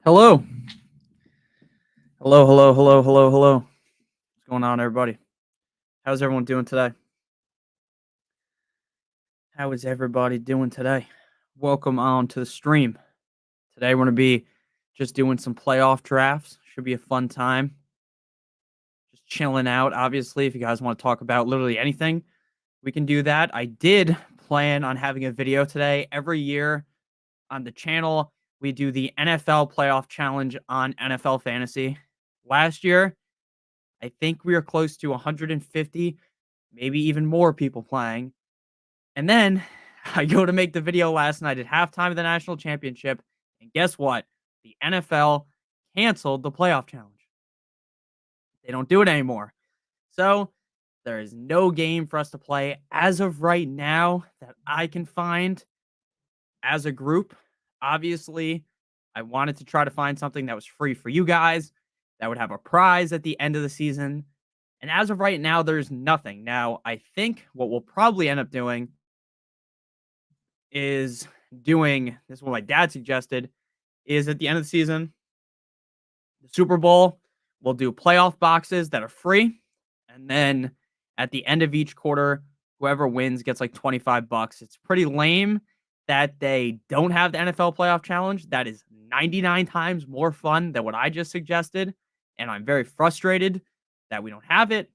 Hello. Hello, hello, hello, hello, hello. What's going on, everybody? How's everyone doing today? How is everybody doing today? Welcome on to the stream. Today we're going to be just doing some playoff drafts. Should be a fun time. Just chilling out, obviously. If you guys want to talk about literally anything, we can do that. I did plan on having a video today. Every year on the channel, we do the NFL playoff challenge on NFL Fantasy. Last year, I think we were close to 150, maybe even more people playing. And then I go to make the video last night at halftime of the national championship. And guess what? The NFL canceled the playoff challenge. They don't do it anymore. So there is no game for us to play as of right now that I can find as a group. Obviously, I wanted to try to find something that was free for you guys, that would have a prize at the end of the season. And as of right now, there's nothing. Now, I think what we'll probably end up doing is doing this is what my dad suggested is at the end of the season, the Super Bowl, we'll do playoff boxes that are free. And then at the end of each quarter, whoever wins gets like $25. It's pretty lame that they don't have the NFL playoff challenge. That is 99 times more fun than what I just suggested. And I'm very frustrated that we don't have it.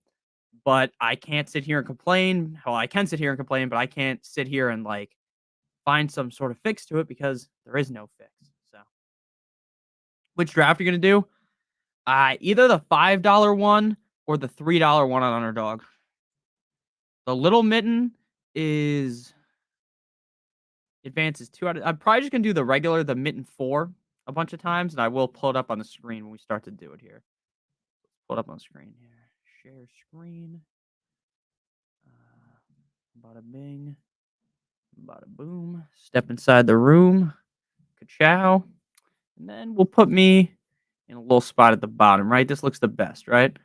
But I can't sit here and complain. Well, I can sit here and complain, but I can't sit here and like find some sort of fix to it because there is no fix. So, which draft are you going to do? Either the $5 one or the $3 one on Underdog. The little mitten is advances 2 out of. I'm probably just going to do the regular, the mitten 4 a bunch of times, and I will pull it up on the screen when we start to do it here. Pull it up on the screen here. Share screen. Bada bing. Bada boom. Step inside the room. Ka-chow. And then we'll put me in a little spot at the bottom, right? This looks the best, right?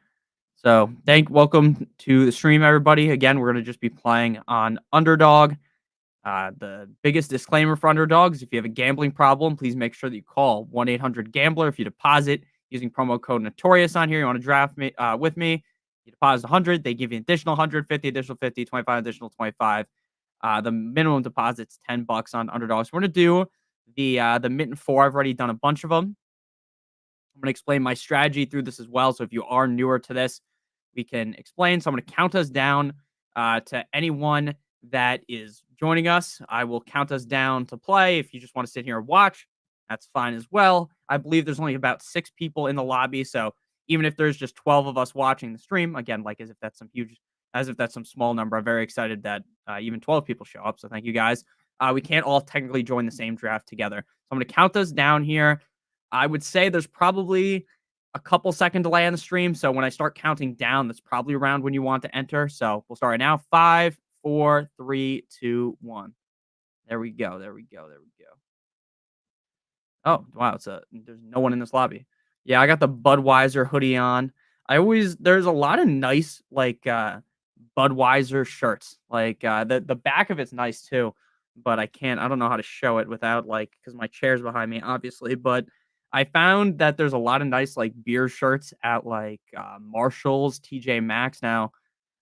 So welcome to the stream, everybody. Again, we're going to just be playing on Underdog. The biggest disclaimer for Underdog is if you have a gambling problem, please make sure that you call 1-800-GAMBLER. If you deposit using promo code Notorious on here, you want to draft me with me, you deposit 100, they give you an additional 100, 50, additional 50, 25, additional 25. The minimum deposit's $10 on Underdog. So we're going to do the mitten 4. I've already done a bunch of them. I'm going to explain my strategy through this as well. So if you are newer to this, we can explain. So I'm going to count us down to anyone that is joining us. I will count us down to play. If you just want to sit here and watch, that's fine as well. I believe there's only about 6 people in the lobby. So even if there's just 12 of us watching the stream, again, like as if that's some small number, I'm very excited that even 12 people show up. So thank you guys. We can't all technically join the same draft together. So I'm going to count us down here. I would say there's probably a couple second delay on the stream. So when I start counting down, that's probably around when you want to enter. So we'll start right now. 5, 4, 3, 2, 1. There we go. There we go. There we go. Oh, wow. There's no one in this lobby. Yeah, I got the Budweiser hoodie on. There's a lot of nice like Budweiser shirts. Like the back of it's nice too, but I don't know how to show it without because my chair's behind me, obviously. But I found that there's a lot of nice like beer shirts at like Marshall's, TJ Maxx. Now,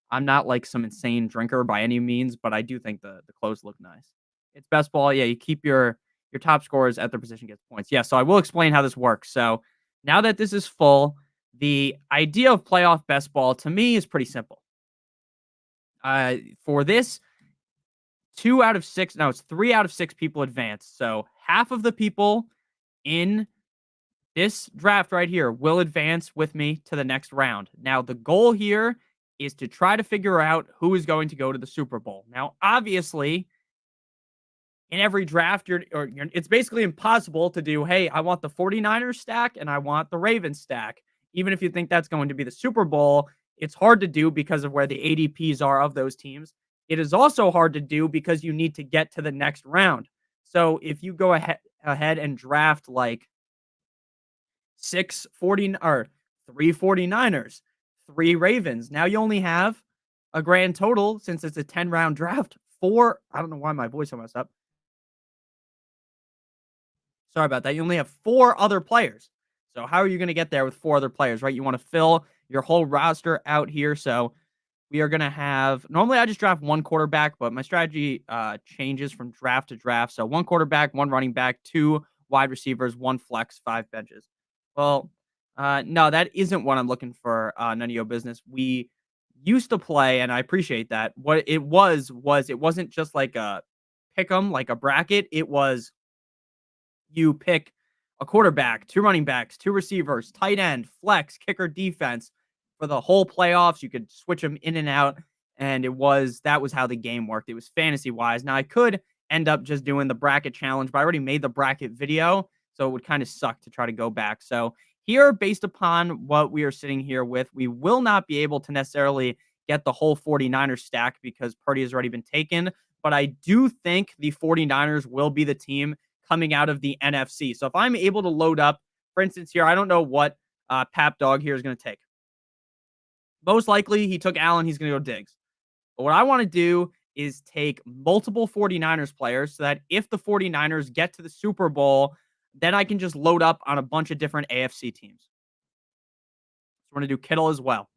I'm not like some insane drinker by any means, but I do think the clothes look nice. It's best ball. Yeah, you keep your top scorers at their position gets points. Yeah, so I will explain how this works. So now that this is full, the idea of playoff best ball to me is pretty simple. For this, 2 out of 6, no, it's 3 out of 6 people advance. So half of the people in this draft right here will advance with me to the next round. Now, the goal here is to try to figure out who is going to go to the Super Bowl. Now, obviously, in every draft, it's basically impossible to do, hey, I want the 49ers stack and I want the Ravens stack. Even if you think that's going to be the Super Bowl, it's hard to do because of where the ADPs are of those teams. It is also hard to do because you need to get to the next round. So if you go ahead and draft like 3 49ers, 3 Ravens, now you only have a grand total, since it's a 10-round draft, 4. I don't know why my voice almost up. Sorry about that. You only have 4 other players. So how are you gonna get there with 4 other players, right? You wanna fill your whole roster out here, so we are gonna have normally, I just draft 1 quarterback, but my strategy, changes from draft to draft. So 1 quarterback, 1 running back, 2 wide receivers, 1 flex, 5 benches. Well, no, that isn't what I'm looking for, none of your business. We used to play, and I appreciate that. What it was it wasn't just like a pick 'em, like a bracket. It was you pick a quarterback, 2 running backs, 2 receivers, tight end, flex, kicker, defense for the whole playoffs. You could switch them in and out, and that was how the game worked. It was fantasy wise. Now I could end up just doing the bracket challenge, but I already made the bracket video, so it would kind of suck to try to go back. So here, based upon what we are sitting here with, we will not be able to necessarily get the whole 49ers stack because Purdy has already been taken. But I do think the 49ers will be the team coming out of the NFC. So if I'm able to load up, for instance, here, I don't know what Pap Dog here is going to take. Most likely he took Allen, he's going to go Diggs. But what I want to do is take multiple 49ers players so that if the 49ers get to the Super Bowl, then I can just load up on a bunch of different AFC teams. So we're going to do Kittle as well.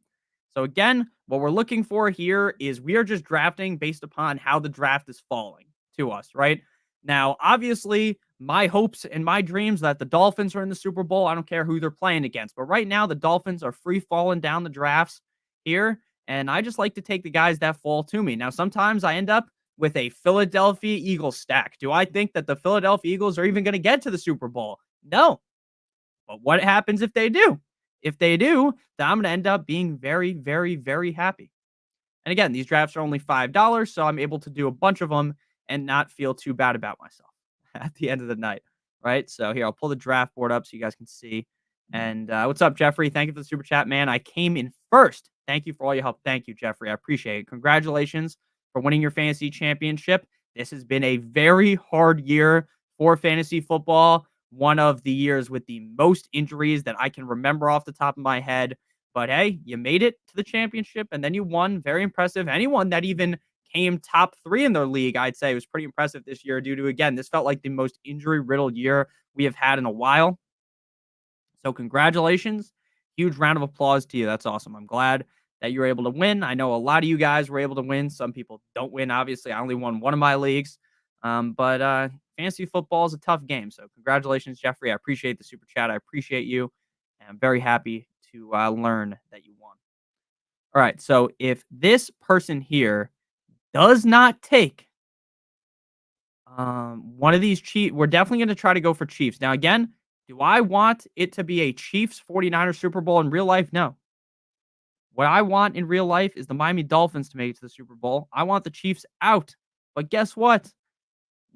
So again, what we're looking for here is we are just drafting based upon how the draft is falling to us, right? Now, obviously, my hopes and my dreams that the Dolphins are in the Super Bowl. I don't care who they're playing against, but right now the Dolphins are free falling down the drafts here, and I just like to take the guys that fall to me. Now, sometimes I end up with a Philadelphia Eagles stack. Do I think that the Philadelphia Eagles are even going to get to the Super Bowl? No. But what happens if they do? If they do, then I'm going to end up being very, very, very happy. And again, these drafts are only $5, so I'm able to do a bunch of them and not feel too bad about myself at the end of the night, right? So here, I'll pull the draft board up so you guys can see. And what's up, Jeffrey? Thank you for the super chat, man. I came in first. Thank you for all your help. Thank you, Jeffrey. I appreciate it. Congratulations for winning your fantasy championship. This has been a very hard year for fantasy football. One of the years with the most injuries that I can remember off the top of my head. But hey, you made it to the championship and then you won. Very impressive. Anyone that even came top 3 in their league, I'd say was pretty impressive this year due to, again, this felt like the most injury riddled year we have had in a while. So congratulations. Huge round of applause to you. That's awesome. I'm glad that you were able to win. I know a lot of you guys were able to win. Some people don't win. Obviously, I only won one of my leagues. But fantasy football is a tough game. So congratulations, Jeffrey. I appreciate the super chat. I appreciate you. And I'm very happy to learn that you won. All right. So if this person here does not take one of these we're definitely going to try to go for Chiefs. Now, again, do I want it to be a Chiefs 49ers Super Bowl in real life? No. What I want in real life is the Miami Dolphins to make it to the Super Bowl. I want the Chiefs out. But guess what?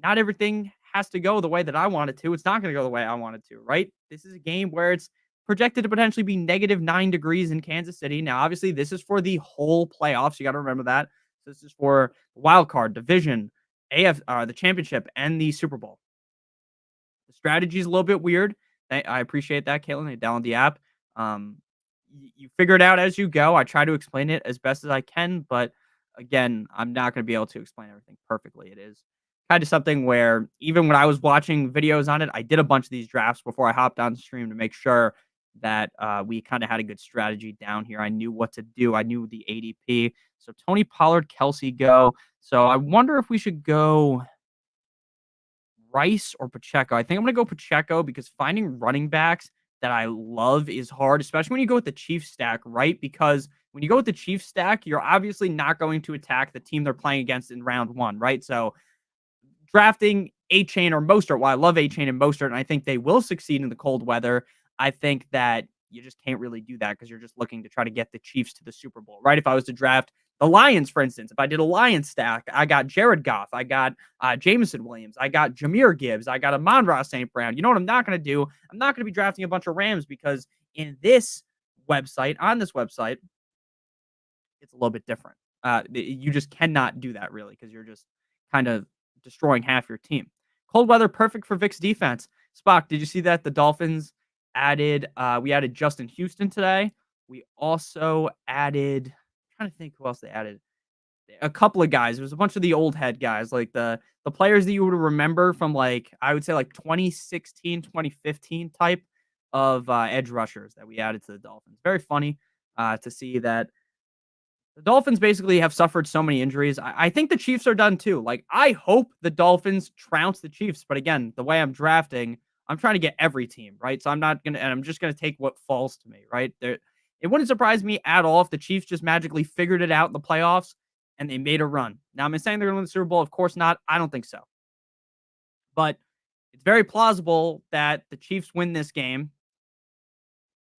Not everything has to go the way that I want it to. It's not going to go the way I want it to, right? This is a game where it's projected to potentially be -9 degrees in Kansas City. Now, obviously, this is for the whole playoffs. You got to remember that. This is for the wild card, division, the championship, and the Super Bowl. The strategy is a little bit weird. I appreciate that, Caitlin. I download the app. You figure it out as you go. I try to explain it as best as I can, but again, I'm not going to be able to explain everything perfectly. It is kind of something where even when I was watching videos on it, I did a bunch of these drafts before I hopped on stream to make sure that we kind of had a good strategy down here. I knew what to do. I knew the ADP. So Tony Pollard, Kelsey go. So I wonder if we should go Rice or Pacheco. I think I'm going to go Pacheco because finding running backs that I love is hard, especially when you go with the Chiefs stack, right? Because when you go with the Chiefs stack, you're obviously not going to attack the team they're playing against in round 1, right? So drafting A-Chain or Mostert, while I love A-Chain and Mostert, and I think they will succeed in the cold weather, I think that you just can't really do that because you're just looking to try to get the Chiefs to the Super Bowl, right? If I was to draft the Lions, for instance, if I did a Lions stack, I got Jared Goff, I got Jameson Williams, I got Jahmyr Gibbs, I got Amon-Ra St. Brown. You know what I'm not going to do? I'm not going to be drafting a bunch of Rams because on this website, it's a little bit different. You just cannot do that really because you're just kind of destroying half your team. Cold weather, perfect for Vic's defense. Spock, did you see that the Dolphins we added Justin Houston today? We also added, I'm trying to think who else they added. a couple of guys. It was a bunch of the old head guys, like the players that you would remember from like I would say like 2016, 2015 type of edge rushers that we added to the Dolphins. Very funny to see that the Dolphins basically have suffered so many injuries. I think the Chiefs are done too. Like, I hope the Dolphins trounce the Chiefs. But again, the way I'm drafting, I'm trying to get every team, right? So I'm not going to, and I'm just going to take what falls to me, right? It wouldn't surprise me at all if the Chiefs just magically figured it out in the playoffs and they made a run. Now, am I saying they're going to win the Super Bowl? Of course not. I don't think so. But it's very plausible that the Chiefs win this game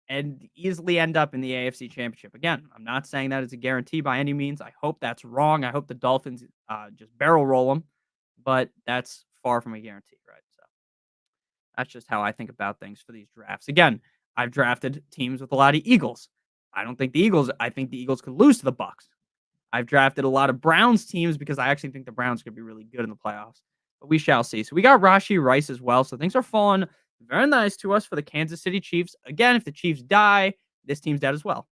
and easily end up in the AFC Championship. Again, I'm not saying that it's a guarantee by any means. I hope that's wrong. I hope the Dolphins just barrel roll them, but that's far from a guarantee, right? So that's just how I think about things for these drafts. Again, I've drafted teams with a lot of Eagles. I don't think the Eagles. I think the Eagles could lose to the Bucks. I've drafted a lot of Browns teams because I actually think the Browns could be really good in the playoffs. But we shall see. So we got Rashi Rice as well. So things are falling very nice to us for the Kansas City Chiefs. Again, if the Chiefs die, this team's dead as well.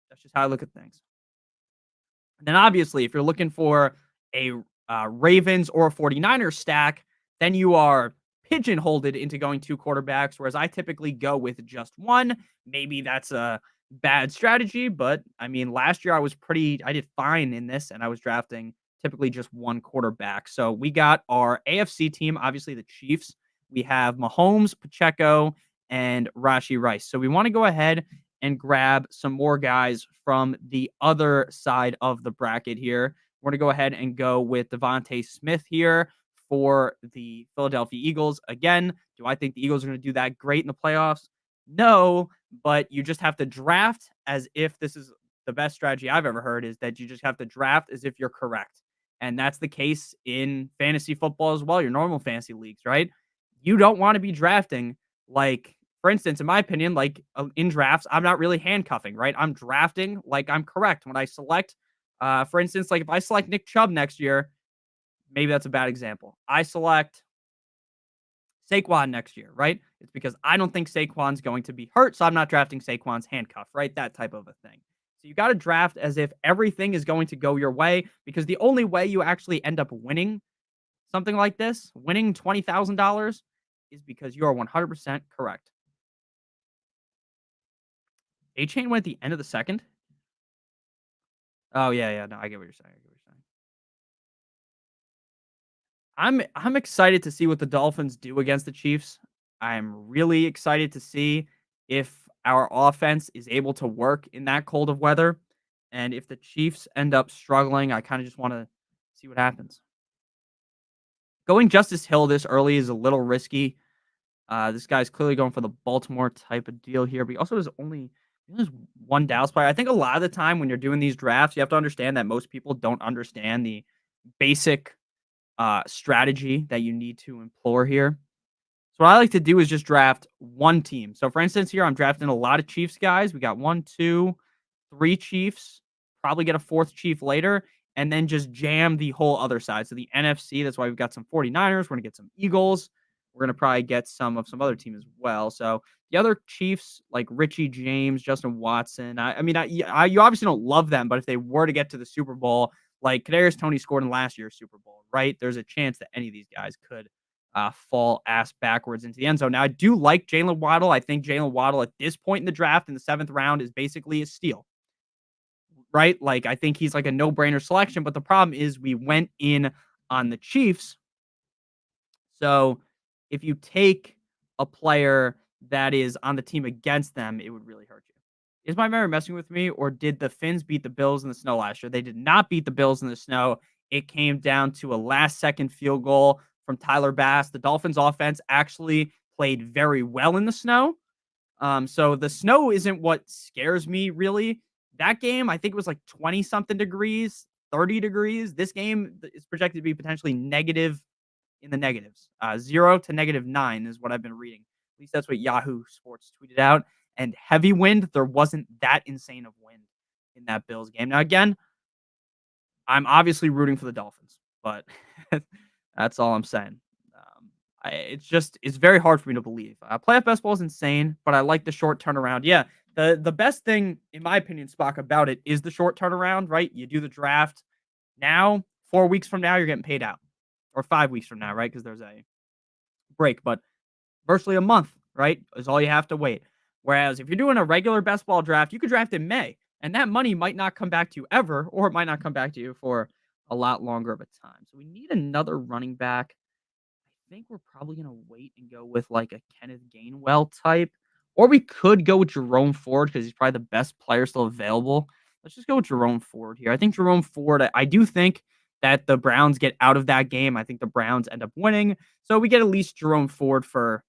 That's just how I look at things. And then obviously, if you're looking for a Ravens or a 49ers stack, then you are pigeonholed into going two quarterbacks, whereas I typically go with just one. Maybe that's a bad strategy, but I mean, last year I did fine in this, and I was drafting typically just one quarterback. So we got our AFC team, obviously the Chiefs. We have Mahomes, Pacheco, and Rashi Rice. So we want to go ahead and grab some more guys from the other side of the bracket here. We're going to go ahead and go with Devontae Smith here for the Philadelphia Eagles. Again, do I think the Eagles are going to do that great in the playoffs? No, but you just have to draft as if this is the best strategy I've ever heard is that you just have to draft as if you're correct. And that's the case in fantasy football as well, your normal fantasy leagues, right? You don't want to be drafting like, for instance, in my opinion, like in drafts, I'm not really handcuffing, right? I'm drafting like I'm correct when I select. For instance, like if I select Nick Chubb next year, maybe that's a bad example. I select Saquon next year, right? It's because I don't think Saquon's going to be hurt, so I'm not drafting Saquon's handcuff, right? That type of a thing. So you got to draft as if everything is going to go your way because the only way you actually end up winning something like this, winning $20,000, is because you are 100% correct. A Chain went at the end of the second. Oh yeah, yeah. No, I get what you're saying. I get what you're saying. I'm excited to see what the Dolphins do against the Chiefs. I'm really excited to see if our offense is able to work in that cold of weather. And if the Chiefs end up struggling, I kind of just want to see what happens. Going Justice Hill this early is a little risky. This guy's clearly going for the Baltimore type of deal here, but he also has one Dallas player. I think a lot of the time when you're doing these drafts, you have to understand that most people don't understand the basic strategy that you need to employ here. So what I like to do is just draft one team. So for instance, here I'm drafting a lot of Chiefs guys. We got 1, 2, 3 Chiefs. Probably get a fourth Chief later, and then just jam the whole other side. So the NFC. That's why we've got some 49ers. We're gonna get some Eagles. We're gonna probably get some of some other team as well. So the other Chiefs like Richie James, Justin Watson. You obviously don't love them, but if they were to get to the Super Bowl, like Kadarius Toney scored in last year's Super Bowl, right? There's a chance that any of these guys could fall ass backwards into the end zone. Now, I do like Jalen Waddle. I think Jalen Waddle at this point in the draft in the 7th round is basically a steal, right? Like, I think he's like a no brainer selection. But the problem is we went in on the Chiefs. So if you take a player that is on the team against them, it would really hurt you. Is my memory messing with me, or did the Finns beat the Bills in the snow last year? They did not beat the Bills in the snow. It came down to a last-second field goal from Tyler Bass. The Dolphins' offense actually played very well in the snow. So the snow isn't what scares me, really. That game, I think it was like 20-something degrees, 30 degrees. This game is projected to be potentially negative in the negatives. 0 to -9 is what I've been reading. At least that's what Yahoo Sports tweeted out. And heavy wind, there wasn't that insane of wind in that Bills game. Now, again, I'm obviously rooting for the Dolphins, but that's all I'm saying. It's very hard for me to believe. Playoff basketball is insane, but I like the short turnaround. Yeah, The best thing, in my opinion, Spock, about it is the short turnaround, right? You do the draft now, 4 weeks from now, you're getting paid out, or 5 weeks from now, right? Because there's a break, but virtually a month, right? Is all you have to wait. Whereas if you're doing a regular best ball draft, you could draft in May, and that money might not come back to you ever, or it might not come back to you for a lot longer of a time. So we need another running back. I think we're probably gonna wait and go with like a Kenneth Gainwell type, or we could go with Jerome Ford because he's probably the best player still available. Let's just go with Jerome Ford here. I think Jerome Ford. I do think that the Browns get out of that game. I think the Browns end up winning, so we get at least Jerome Ford for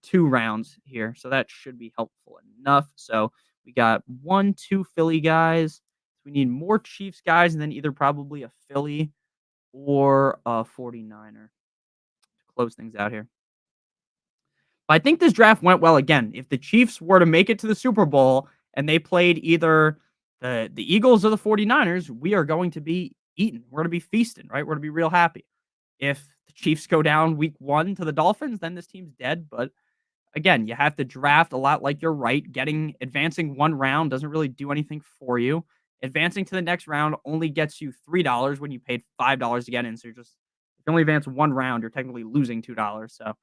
2 rounds here. So that should be helpful enough. So we got 1, 2 Philly guys. We need more Chiefs guys, and then either probably a Philly or a 49er close things out here. But I think this draft went well again. If the Chiefs were to make it to the Super Bowl and they played either the Eagles or the 49ers, we are going to be eating. We're going to be feasting, right? We're going to be real happy. If the Chiefs go down week 1 to the Dolphins, then this team's dead. But again, you have to draft a lot like you're right. Advancing 1 round doesn't really do anything for you. Advancing to the next round only gets you $3 when you paid $5 to get in. So if you only advance 1 round, you're technically losing $2. So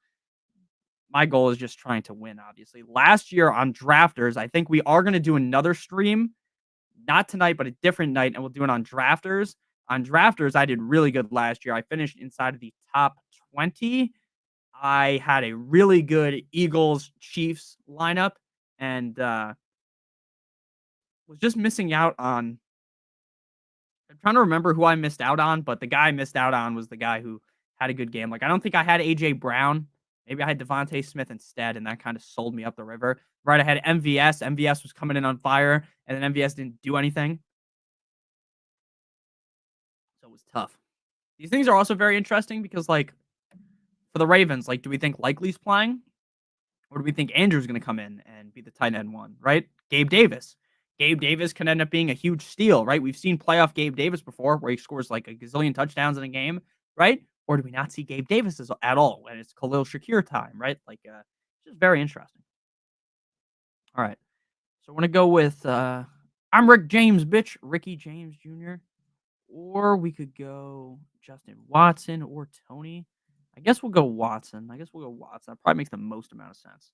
my goal is just trying to win, obviously. Last year on Drafters, I think we are going to do another stream, not tonight, but a different night, and we'll do it on Drafters. On Drafters, I did really good last year. I finished inside of the top 20. I had a really good Eagles Chiefs lineup, and was just missing out on. I'm trying to remember who I missed out on, but the guy I missed out on was the guy who had a good game. Like, I don't think I had AJ Brown. Maybe I had Devontae Smith instead, and that kind of sold me up the river. Right, I had MVS. MVS was coming in on fire, and then MVS didn't do anything. So it was tough. These things are also very interesting because, like, for the Ravens, like, do we think Likely's playing? Or do we think Andrew's going to come in and be the tight end one, right? Gabe Davis. Gabe Davis can end up being a huge steal, right? We've seen playoff Gabe Davis before where he scores like a gazillion touchdowns in a game, right? Or do we not see Gabe Davis at all when it's Khalil Shakir time, right? Like, it's just very interesting. All right. So I want to go with, I'm Rick James, bitch. Ricky James Jr. Or we could go Justin Watson or Tony. I guess we'll go Watson. That probably makes the most amount of sense.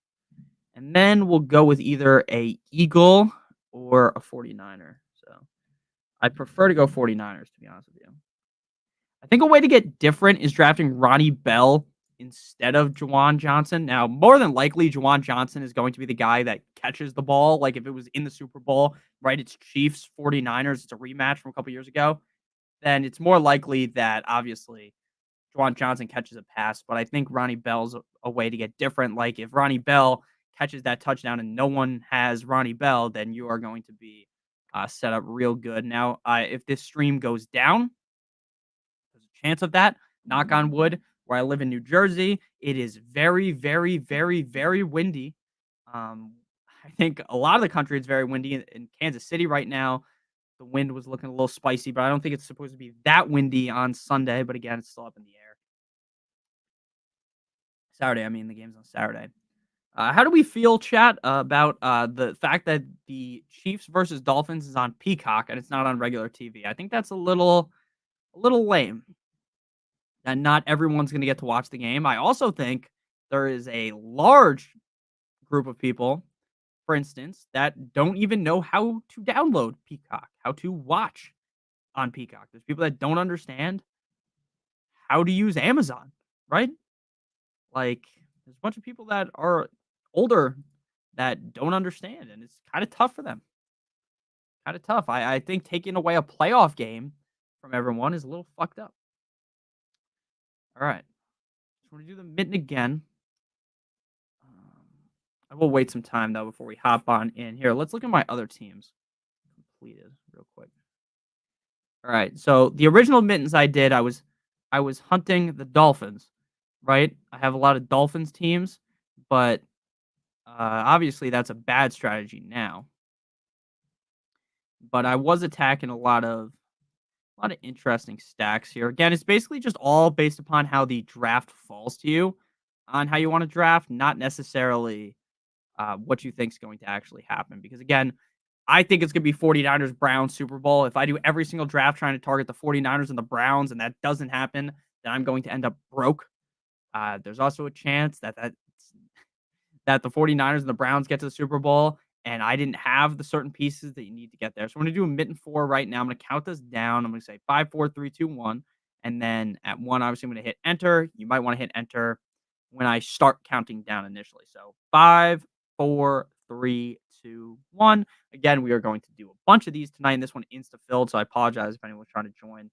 And then we'll go with either a Eagle or a 49er. So I prefer to go 49ers, to be honest with you. I think a way to get different is drafting Ronnie Bell instead of Juwan Johnson. Now, more than likely, Juwan Johnson is going to be the guy that catches the ball. Like if it was in the Super Bowl, right? It's Chiefs, 49ers. It's a rematch from a couple years ago. Then it's more likely that obviously Juwan Johnson catches a pass. But I think Ronnie Bell's a way to get different. Like if Ronnie Bell catches that touchdown and no one has Ronnie Bell, then you are going to be set up real good. Now, if this stream goes down, there's a chance of that. Knock on wood. Where I live in New Jersey, it is very, very, very, very windy. I think a lot of the country is very windy. In Kansas City right now, the wind was looking a little spicy, but I don't think it's supposed to be that windy on Sunday. But again, it's still up in the air. Saturday, I mean, the game's on Saturday. How do we feel, chat, about the fact that the Chiefs versus Dolphins is on Peacock and it's not on regular TV? I think that's a little lame. That not everyone's going to get to watch the game. I also think there is a large group of people, for instance, that don't even know how to download Peacock, how to watch on Peacock. There's people that don't understand how to use Amazon, right? Like, there's a bunch of people that are older that don't understand, and it's kind of tough for them. Kind of tough. I think taking away a playoff game from everyone is a little fucked up. All right. So we're going to do the mitten again. I will wait some time, though, before we hop on in. Here, let's look at my other teams completed real quick. All right. So the original mittens I did, I was hunting the Dolphins, right? I have a lot of Dolphins teams, but obviously that's a bad strategy now. But I was attacking a lot of interesting stacks here. Again, it's basically just all based upon how the draft falls to you on how you want to draft, not necessarily what you think is going to actually happen. Because again, I think it's going to be 49ers Browns Super Bowl. If I do every single draft trying to target the 49ers and the Browns and that doesn't happen, then I'm going to end up broke. There's also a chance that the 49ers and the Browns get to the Super Bowl and I didn't have the certain pieces that you need to get there. So I'm going to do a mitten four right now. I'm going to count this down. I'm going to say 5, 4, 3, 2, 1. And then at one, obviously, I'm going to hit enter. You might want to hit enter when I start counting down initially. So 5, 4, 3, 2, 1. Again, we are going to do a bunch of these tonight. And this one insta filled. So I apologize if anyone's trying to join.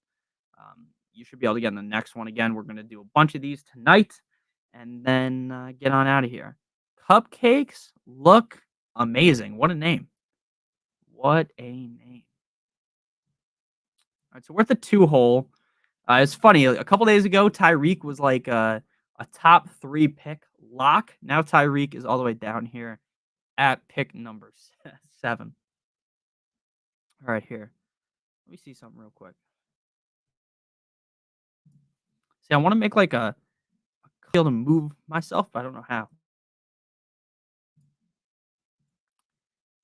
You should be able to get in the next one. Again, we're going to do a bunch of these tonight and then get on out of here. Cupcakes look amazing. What a name. What a name. All right, so we're at the 2 hole. It's funny. A couple days ago, Tyreek was like a top 3 pick lock. Now Tyreek is all the way down here at pick number 7. All right, here. Let me see something real quick. See, I want to make like a able to move myself, but I don't know how.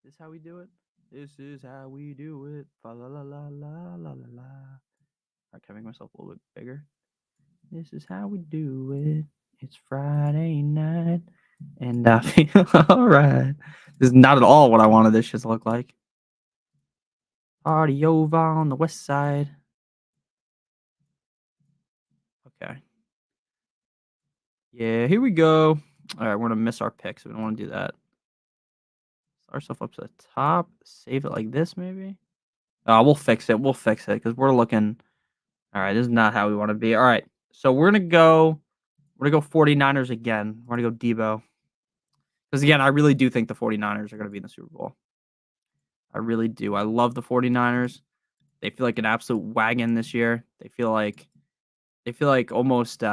Is this how we do it? This is how we do it. Fa la la la la la la la. All right, can I make myself a little bit bigger? This is how we do it. It's Friday night, and I feel all right. This is not at all what I wanted this shit to look like. Party over on the west side. Okay. Yeah, here we go. All right, we're gonna miss our pick, so we don't want to do that. Start ourselves up to the top. Save it like this, maybe. We'll fix it. We'll fix it because we're looking. All right, this is not how we want to be. All right, so we're gonna go. We're gonna go 49ers again. We're gonna go Debo. Because again, I really do think the 49ers are gonna be in the Super Bowl. I really do. I love the 49ers. They feel like an absolute wagon this year. They feel like almost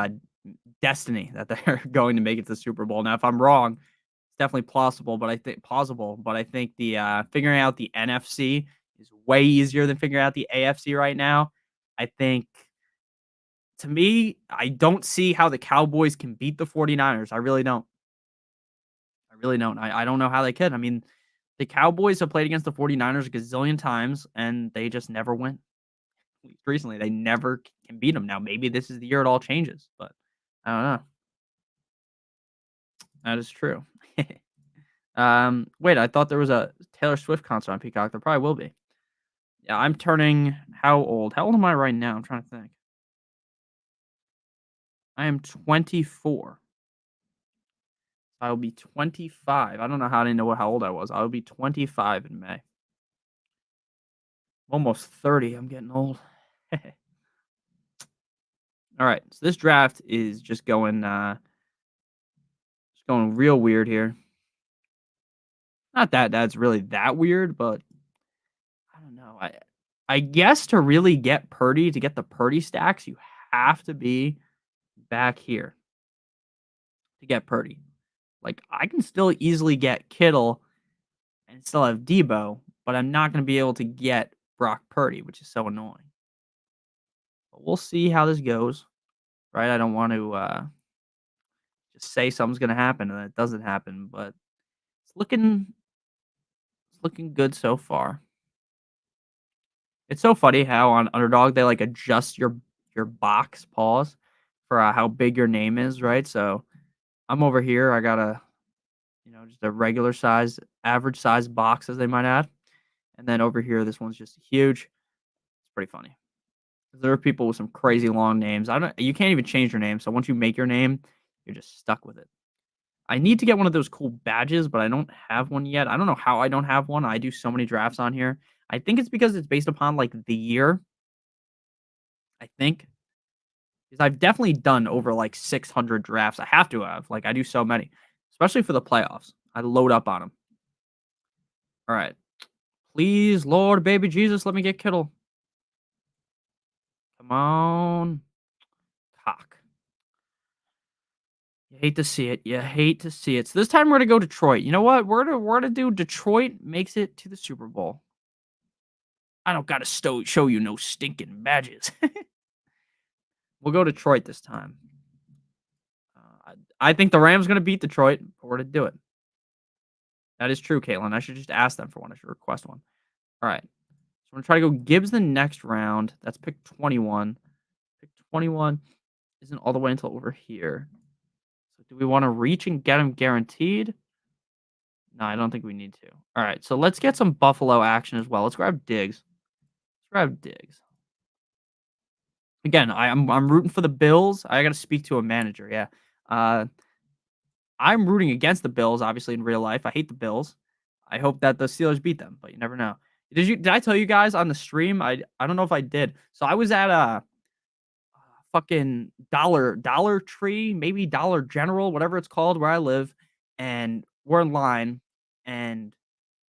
destiny that they're going to make it to the Super Bowl. Now, if I'm wrong, it's definitely plausible, but I think the figuring out the NFC is way easier than figuring out the AFC right now. I think to me, I don't see how the Cowboys can beat the 49ers. I really don't. I really don't. I don't know how they can. I mean, the Cowboys have played against the 49ers a gazillion times, and they just never win. Recently, they never can beat them. Now, maybe this is the year it all changes, but I don't know. That is true. Wait, I thought there was a Taylor Swift concert on Peacock. There probably will be. Yeah, I'm turning how old? How old am I right now? I'm trying to think. I am 24. I will be 25. I don't know how I didn't know how old I was. I will be 25 in May. Almost 30. I'm getting old. All right. So this draft is just going real weird here. Not that that's really that weird, but I don't know. I guess to really get Purdy, to get the Purdy stacks, you have to be back here to get Purdy. Like I can still easily get Kittle and still have Debo, but I'm not going to be able to get Brock Purdy, which is so annoying. But we'll see how this goes, right? I don't want to just say something's going to happen and it doesn't happen, but it's looking good so far. It's so funny how on Underdog they like adjust your box pause for how big your name is, right? So I'm over here. I got just a regular size, average size box, as they might add, and then over here, this one's just huge. It's pretty funny. There are people with some crazy long names. You can't even change your name. So once you make your name, you're just stuck with it. I need to get one of those cool badges, but I don't have one yet. I don't know how I don't have one. I do so many drafts on here. I think it's because it's based upon like the year. I think because I've definitely done over like 600 drafts. I have to have. Like I do so many, especially for the playoffs. I load up on them. All right. Please, Lord, baby Jesus, let me get Kittle. Come on. Cock. You hate to see it. You hate to see it. So this time we're gonna go Detroit. You know what? We're gonna do Detroit makes it to the Super Bowl. I don't gotta show you no stinking badges. We'll go Detroit this time. I think the Rams gonna beat Detroit. But we're gonna do it. That is true, Caitlin. I should just ask them for one. I should request one. All right. So I'm gonna try to go Gibbs the next round. That's pick 21. Pick 21 isn't all the way until over here. So do we want to reach and get him guaranteed? No, I don't think we need to. All right. So let's get some Buffalo action as well. Let's grab Diggs. Let's grab Diggs. Again, I'm rooting for the Bills. I got to speak to a manager. Yeah. Uh, I'm rooting against the Bills, obviously in real life. I hate the Bills. I hope that the Steelers beat them, but you never know. Did I tell you guys on the stream? I don't know if I did. So I was at a fucking Dollar Tree, maybe Dollar General, whatever it's called where I live, and we're in line, and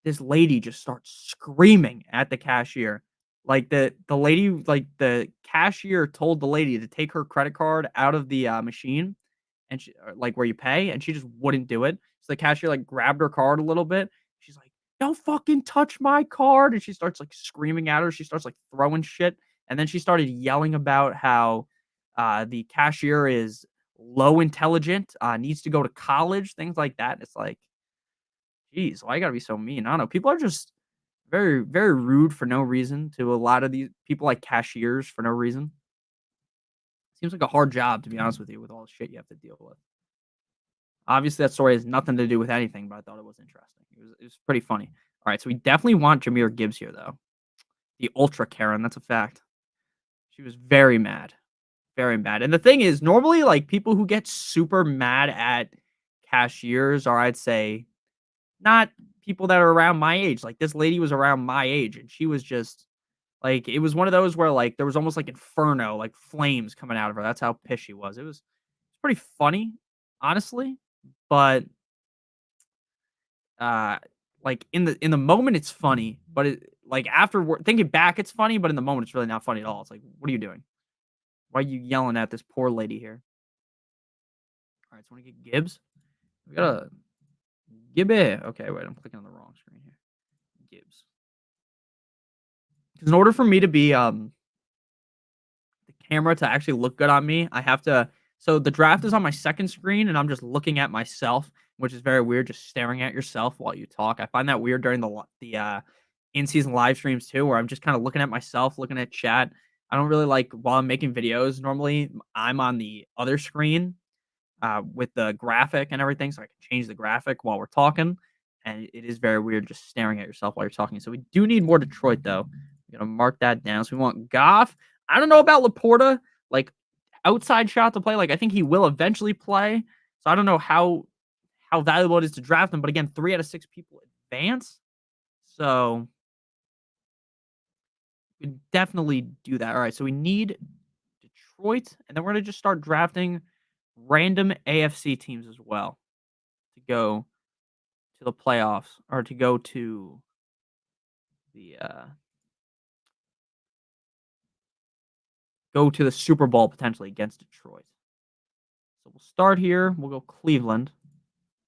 this lady just starts screaming at the cashier. Like the lady, like the cashier told the lady to take her credit card out of the machine, and she like where you pay, and she just wouldn't do it. So the cashier like grabbed her card a little bit. She's like, "Don't fucking touch my card!" And she starts like screaming at her. She starts like throwing shit, and then she started yelling about how the cashier is low intelligent, needs to go to college, things like that. It's like, geez, why you gotta be so mean? I don't know. People are just very, very rude for no reason to a lot of these people like cashiers for no reason. Seems like a hard job, to be honest with you, with all the shit you have to deal with. Obviously, that story has nothing to do with anything, but I thought it was interesting. It was pretty funny. All right, so we definitely want Jahmyr Gibbs here, though. The Ultra Karen, that's a fact. She was very mad. Very mad. And the thing is, normally, like, people who get super mad at cashiers are, I'd say, not people that are around my age. Like, this lady was around my age, and she was just like, it was one of those where, like, there was almost like inferno, like flames coming out of her. That's how pissed she was. It was pretty funny, honestly. But uh like in the moment it's funny, but it like afterward thinking back it's funny, but in the moment it's really not funny at all. It's like, what are you doing? Why are you yelling at this poor lady here? All right, so I want to get Gibbs. We gotta Gibby. Okay, wait, I'm clicking on the wrong screen here. Gibbs. Because in order for me to be the camera to actually look good on me, I have to. So the draft is on my second screen, and I'm just looking at myself, which is very weird. Just staring at yourself while you talk. I find that weird during the in season live streams too, where I'm just kind of looking at myself, looking at chat. I don't really like while I'm making videos. Normally, I'm on the other screen with the graphic and everything, so I can change the graphic while we're talking. And it is very weird just staring at yourself while you're talking. So we do need more Detroit, though. We're gonna mark that down. So we want Goff. I don't know about Laporta, like outside shot to play. Like I think he will eventually play. So I don't know how valuable it is to draft him. But again, 3 out of 6 people advance. So we definitely do that. All right. So we need Detroit, and then we're gonna just start drafting random AFC teams as well to go to the playoffs or to go to the Super Bowl potentially against Detroit. So we'll start here. We'll go Cleveland.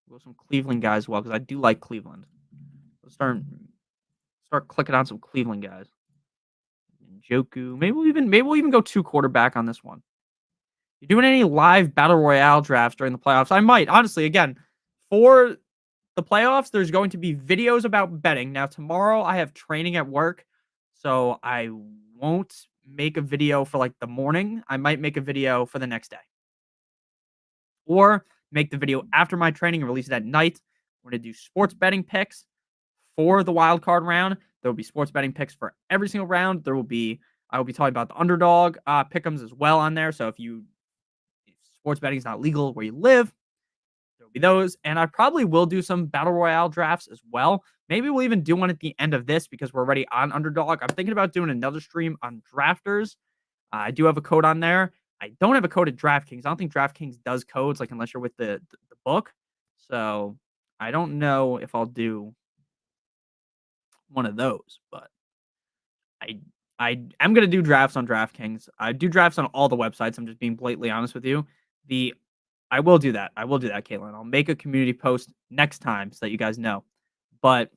We'll go some Cleveland guys as well because I do like Cleveland. Let's start clicking on some Cleveland guys. Njoku. Maybe we'll even go 2 quarterback on this one. You doing any live battle royale drafts during the playoffs? I might, honestly. Again, for the playoffs, there's going to be videos about betting. Now, tomorrow I have training at work, so I won't make a video for like the morning. I might make a video for the next day, or make the video after my training and release it at night. We're going to do sports betting picks for the wild card round. There will be sports betting picks for every single round. I will be talking about the underdog pick'ems as well on there. So if sports betting is not legal where you live, there'll be those. And I probably will do some battle royale drafts as well. Maybe we'll even do one at the end of this because we're already on Underdog. I'm thinking about doing another stream on Drafters. I do have a code on there. I don't have a code at DraftKings. I don't think DraftKings does codes, like unless you're with the book. So I don't know if I'll do one of those, but I I am gonna do drafts on DraftKings. I do drafts on all the websites. I'm just being blatantly honest with you. The I will do that. I will do that, Caitlin. I'll make a community post next time so that you guys know. But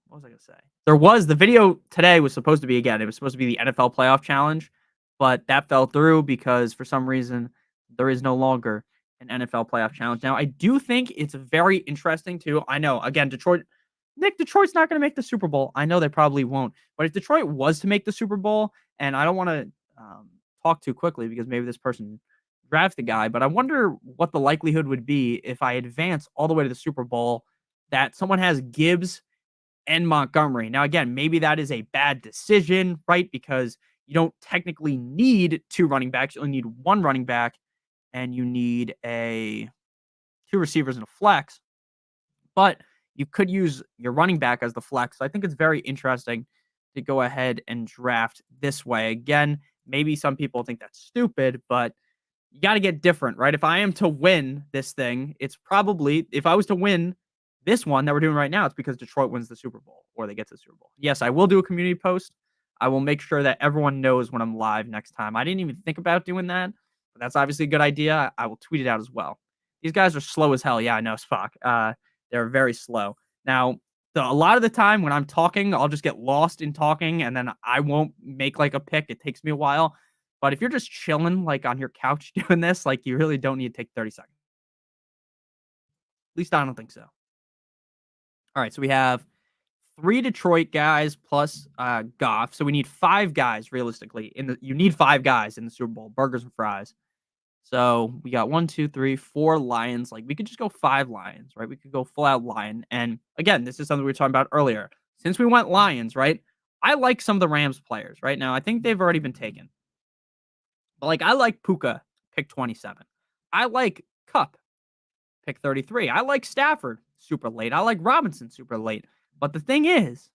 what was I gonna say? There was the video today was supposed to be again. It was supposed to be the NFL playoff challenge, but that fell through because for some reason there is no longer an NFL playoff challenge. Now, I do think it's very interesting too. I know, again, Detroit's not going to make the Super Bowl. I know they probably won't. But if Detroit was to make the Super Bowl, and I don't want to talk too quickly because maybe this person drafts the guy, but I wonder what the likelihood would be if I advance all the way to the Super Bowl that someone has Gibbs and Montgomery. Now, again, maybe that is a bad decision, right? Because you don't technically need two running backs. You only need one running back, and you need a two receivers and a flex. But you could use your running back as the flex. So I think it's very interesting to go ahead and draft this way. Again, maybe some people think that's stupid, but you got to get different, right? If I am to win this thing, it's probably if I was to win this one that we're doing right now, it's because Detroit wins the Super Bowl or they get to the Super Bowl. Yes, I will do a community post. I will make sure that everyone knows when I'm live next time. I didn't even think about doing that, but that's obviously a good idea. I will tweet it out as well. These guys are slow as hell. Yeah, I know, Spock. They're very slow. Now, a lot of the time when I'm talking, I'll just get lost in talking and then I won't make like a pick. It takes me a while. But if you're just chilling like on your couch doing this, like you really don't need to take 30 seconds. At least I don't think so. All right, so we have 3 Detroit guys plus Goff. So we need 5 guys realistically you need 5 guys in the Super Bowl, burgers and fries. So we got 1, 2, 3, 4 Lions. Like we could just go 5 Lions, right? We could go full out Lion. And again, this is something we were talking about earlier. Since we went Lions, right? I like some of the Rams players right now. I think they've already been taken. But like I like Puka, pick 27. I like Cup, pick 33. I like Stafford, super late. I like Robinson, super late. But the thing is,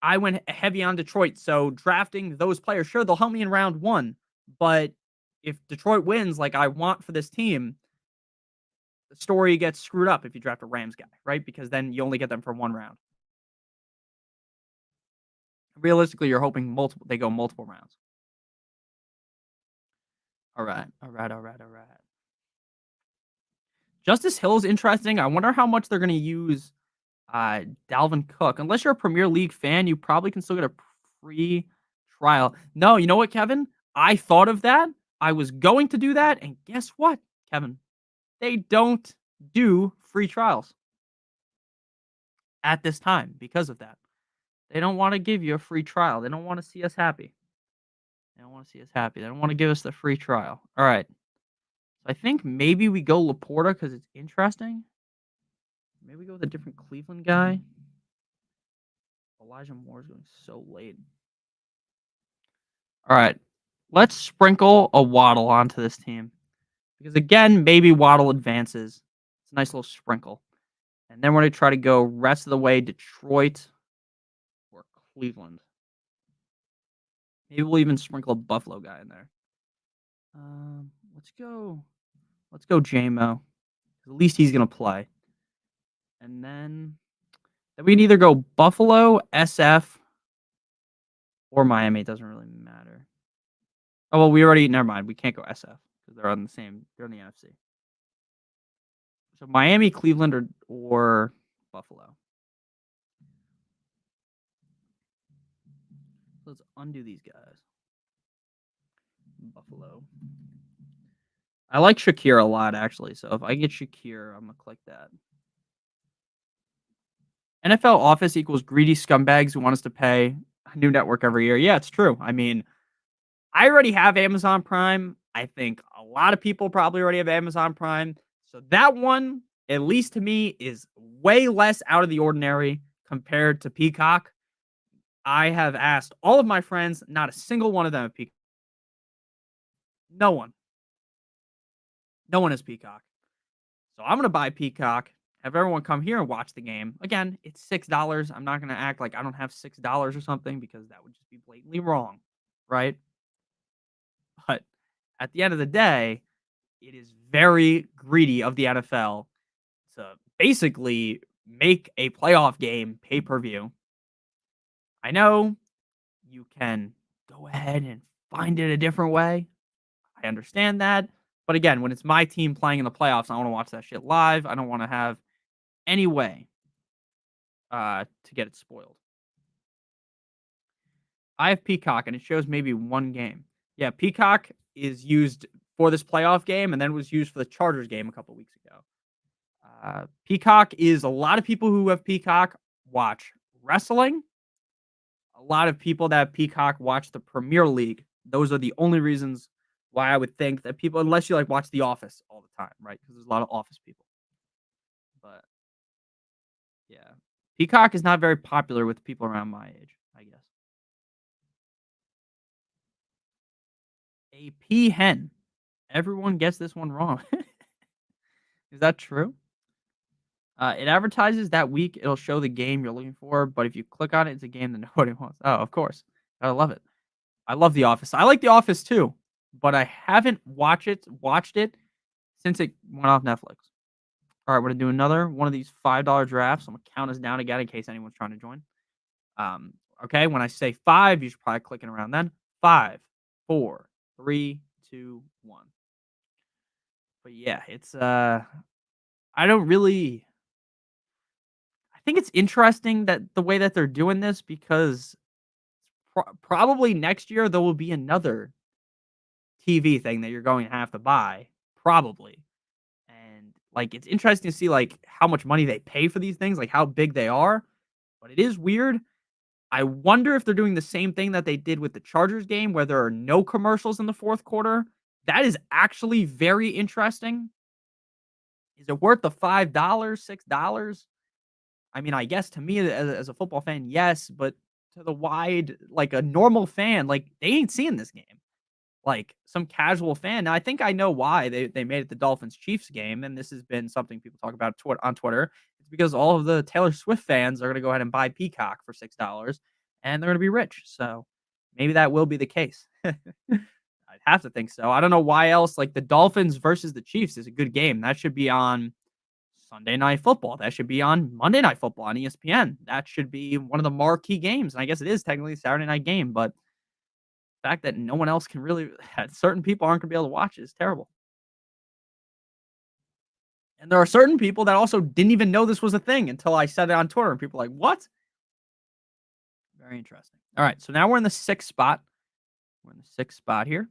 I went heavy on Detroit. So drafting those players, sure, they'll help me in round 1. But if Detroit wins like I want for this team, the story gets screwed up if you draft a Rams guy, right? Because then you only get them for 1 round. Realistically, you're hoping they go multiple rounds. All right. Justice Hill is interesting. I wonder how much they're going to use Dalvin Cook. Unless you're a Premier League fan, you probably can still get a free trial. No, you know what, Kevin? I thought of that. I was going to do that, and guess what, Kevin? They don't do free trials at this time because of that. They don't want to give you a free trial. They don't want to see us happy. They don't want to see us happy. They don't want to give us the free trial. All right. So I think maybe we go Laporta because it's interesting. Maybe we go with a different Cleveland guy. Elijah Moore is going so late. All right. Let's sprinkle a Waddle onto this team. Because again, maybe Waddle advances. It's a nice little sprinkle. And then we're going to try to go rest of the way Detroit or Cleveland. Maybe we'll even sprinkle a Buffalo guy in there. Let's go JMO. At least he's going to play. And then we can either go Buffalo, SF, or Miami. It doesn't really matter. Oh, well, never mind. We can't go SF because they're in the NFC. So Miami, Cleveland, or Buffalo. Let's undo these guys. Buffalo. I like Shakir a lot, actually. So if I get Shakir, I'm going to click that. NFL office equals greedy scumbags who want us to pay a new network every year. Yeah, it's true. I mean, I already have Amazon Prime. I think a lot of people probably already have Amazon Prime. So that one, at least to me, is way less out of the ordinary compared to Peacock. I have asked all of my friends, not a single one of them have Peacock. No one. No one has Peacock. So I'm going to buy Peacock, have everyone come here and watch the game. Again, it's $6. I'm not going to act like I don't have $6 or something because that would just be blatantly wrong, right? But at the end of the day, it is very greedy of the NFL to basically make a playoff game pay-per-view. I know you can go ahead and find it a different way. I understand that. But again, when it's my team playing in the playoffs, I want to watch that shit live. I don't want to have any way to get it spoiled. I have Peacock, and it shows maybe one game. Yeah, Peacock is used for this playoff game, and then was used for the Chargers game a couple weeks ago. Peacock is a lot of people who have Peacock watch wrestling. A lot of people that have Peacock watch the Premier League. Those are the only reasons why I would think that people, unless you like watch The Office all the time, right? Because there's a lot of Office people. But yeah, Peacock is not very popular with people around my age, I guess. A peahen. Everyone gets this one wrong. Is that true? It advertises that week. It'll show the game you're looking for, but if you click on it, it's a game that nobody wants. Oh, of course. I love it. I love The Office. I like The Office too, but I haven't watched it since it went off Netflix. All right, we're gonna do another one of these $5 drafts. I'm gonna count us down again in case anyone's trying to join. Um, okay, when I say five, you should probably click it around then. Five, four, three, two, one. But yeah, it's I don't really. I think it's interesting that the way that they're doing this because probably next year there will be another TV thing that you're going to have to buy, probably. And like it's interesting to see like how much money they pay for these things, like how big they are. But it is weird. I wonder if they're doing the same thing that they did with the Chargers game where there are no commercials in the fourth quarter. That is actually very interesting. Is it worth the $5, $6? I mean, I guess to me as a football fan, yes, but to the wide, like a normal fan, like they ain't seeing this game. Like some casual fan. Now, I think I know why they made it the Dolphins Chiefs game, and this has been something people talk about on Twitter. It's because all of the Taylor Swift fans are going to go ahead and buy Peacock for $6, and they're going to be rich. So maybe that will be the case. I'd have to think so. I don't know why else. Like the Dolphins versus the Chiefs is a good game. That should be on Sunday Night Football. That should be on Monday Night Football on ESPN. That should be one of the marquee games. And I guess it is technically a Saturday night game, but the fact that no one else can really, certain people aren't going to be able to watch it is terrible. And there are certain people that also didn't even know this was a thing until I said it on Twitter, and people are like, "What?" Very interesting. All right, so now we're in the sixth spot. We're in the sixth spot here.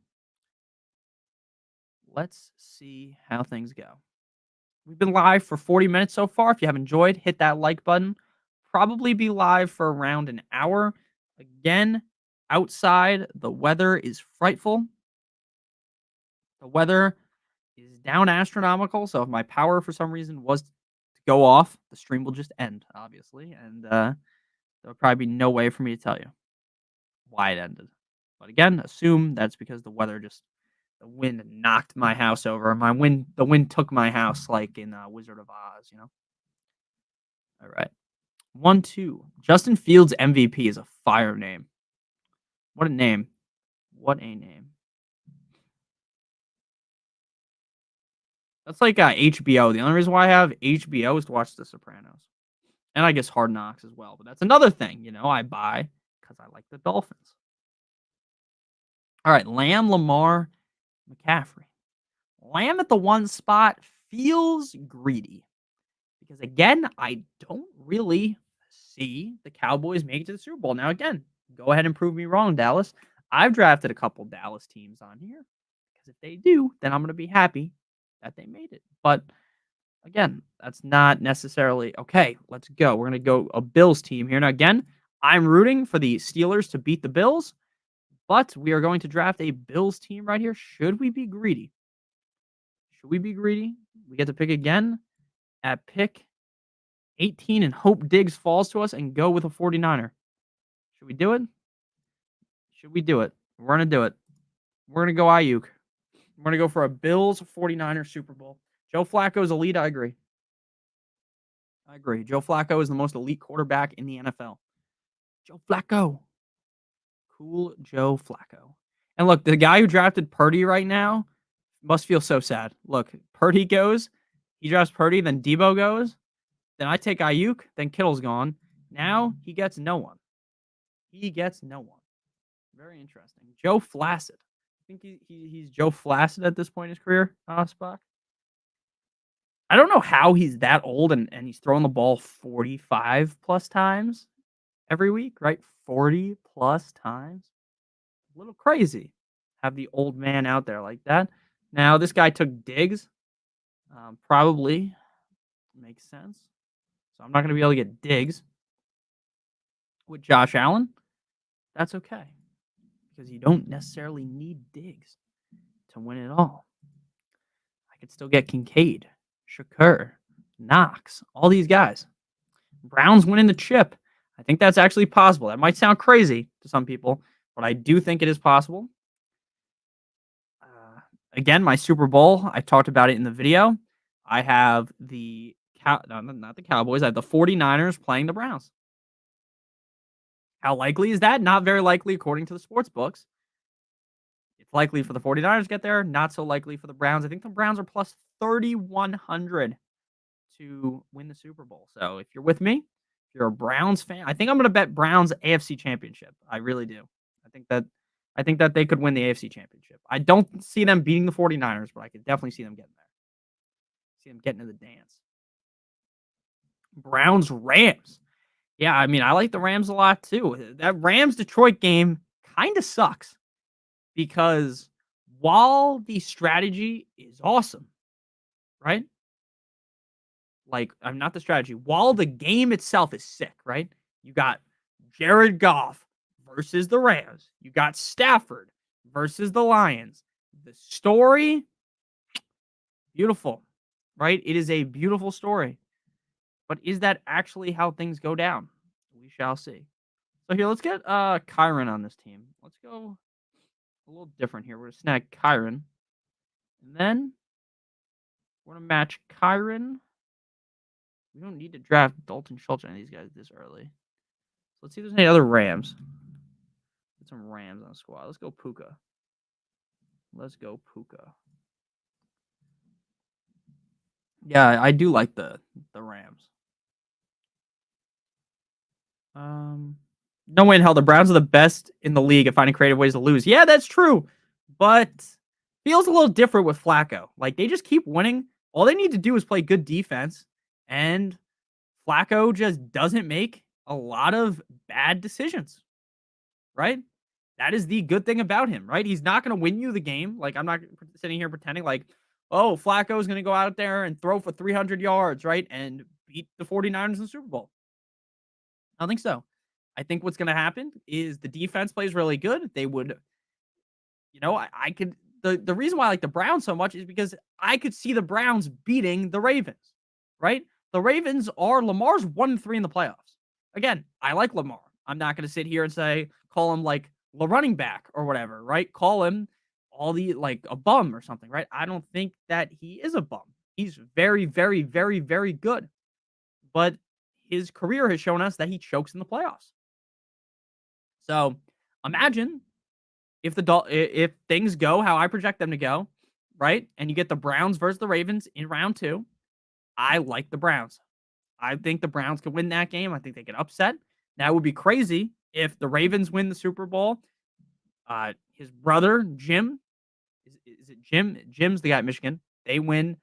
Let's see how things go. We've been live for 40 minutes so far. If you have enjoyed, hit that like button. Probably be live for around an hour. Again, outside, the weather is frightful. The weather is down astronomical. So if my power for some reason was to go off, the stream will just end, obviously. And there'll probably be no way for me to tell you why it ended. But again, assume that's because the wind knocked my house over. The wind took my house like in Wizard of Oz, you know? All right. 1, 2. Justin Fields MVP is a fire name. What a name. What a name. That's like HBO. The only reason why I have HBO is to watch The Sopranos. And I guess Hard Knocks as well. But that's another thing, I buy because I like the Dolphins. All right. Lamb, Lamar, McCaffrey. Lamb at the one spot feels greedy. Because again, I don't really see the Cowboys make it to the Super Bowl. Now, again, go ahead and prove me wrong, Dallas. I've drafted a couple Dallas teams on here. Because if they do, then I'm going to be happy that they made it. But again, that's not necessarily okay. Let's go. We're going to go a Bills team here. Now, again, I'm rooting for the Steelers to beat the Bills, but we are going to draft a Bills team right here. Should we be greedy? Should we be greedy? We get to pick again at pick 18 and hope Diggs falls to us and go with a 49er. Should we do it? Should we do it? We're going to do it. We're going to go Ayuk. We're going to go for a Bills 49er Super Bowl. Joe Flacco is elite. I agree. Joe Flacco is the most elite quarterback in the NFL. Joe Flacco. Cool Joe Flacco. And look, the guy who drafted Purdy right now must feel so sad. Look, Purdy goes. He drafts Purdy, then Debo goes. Then I take Ayuk, then Kittle's gone. Now he gets no one. He gets no one. Very interesting. Joe Flacid. I think he's Joe Flacid at this point in his career, Spock. I don't know how he's that old and he's throwing the ball 45 plus times every week, right? 40 plus times. A little crazy. Have the old man out there like that. Now, this guy took Diggs. Probably makes sense. So I'm not going to be able to get Diggs with Josh Allen. That's okay because you don't necessarily need Diggs to win it all. I could still get Kincaid, Shakur, Knox, all these guys. Browns winning the chip. I think that's actually possible. That might sound crazy to some people, but I do think it is possible. Again, my Super Bowl, I talked about it in the video. I have the no, not the Cowboys. I have the 49ers playing the Browns. How likely is that? Not very likely according to the sports books. It's likely for the 49ers to get there, not so likely for the Browns. I think the Browns are plus 3,100 to win the Super Bowl. So if you're with me, if you're a Browns fan, I think I'm going to bet Browns AFC Championship. I really do. I think that they could win the AFC Championship. I don't see them beating the 49ers, but I could definitely see them getting there. See them getting to the dance. Browns Rams. Yeah, I mean, I like the Rams a lot too. That Rams Detroit game kind of sucks because while the strategy is awesome, right? Like, I'm not the strategy. While the game itself is sick, right? You got Jared Goff versus the Rams. You got Stafford versus the Lions. The story, beautiful, right? It is a beautiful story. But is that actually how things go down? We shall see. So here, let's get Kyron on this team. Let's go a little different here. We're gonna snag Kyron. And then we're gonna match Kyron. We don't need to draft Dalton Schultz and these guys this early. So let's see if there's any other Rams. Get some Rams on the squad. Let's go Puka. Let's go Puka. Yeah, I do like the Rams. No way in hell the Browns are the best in the league at finding creative ways to lose. Yeah, that's true. But feels a little different with Flacco. Like they just keep winning. All they need to do is play good defense. And Flacco just doesn't make a lot of bad decisions. Right? That is the good thing about him, right? He's not going to win you the game. Like, I'm not sitting here pretending like, oh, Flacco is going to go out there and throw for 300 yards, right? And beat the 49ers in the Super Bowl. I don't think so. I think what's going to happen is the defense plays really good. They would, I could, the reason why I like the Browns so much is because I could see the Browns beating the Ravens, right? The Ravens are Lamar's 1-3 in the playoffs. Again, I like Lamar. I'm not going to sit here and call him like the running back or whatever, right? Call him like a bum or something, right? I don't think that he is a bum. He's very, very, very, very good. But his career has shown us that he chokes in the playoffs. So imagine if things go how I project them to go, right? And you get the Browns versus the Ravens in round 2. I like the Browns. I think the Browns could win that game. I think they could upset. Now it would be crazy if the Ravens win the Super Bowl. His brother Jim, is it Jim? Jim's the guy at Michigan. They win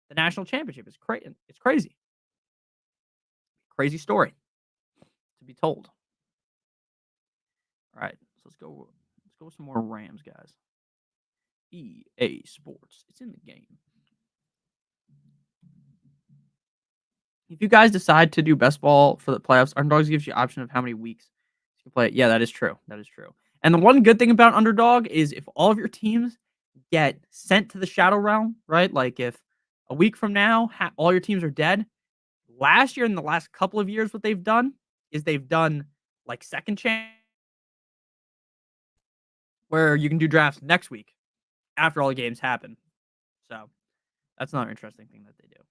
the national championship. It's crazy. It's crazy. Crazy story to be told. All right, so let's go. Let's go with some more Rams, guys. EA Sports. It's in the game. If you guys decide to do best ball for the playoffs, Underdogs gives you option of how many weeks you can play it. Yeah, that is true. That is true. And the one good thing about Underdog is if all of your teams get sent to the Shadow Realm, right? Like if a week from now, all your teams are dead. Last year and the last couple of years, what they've done is they've done like second chance where you can do drafts next week after all the games happen. So that's another interesting thing that they do.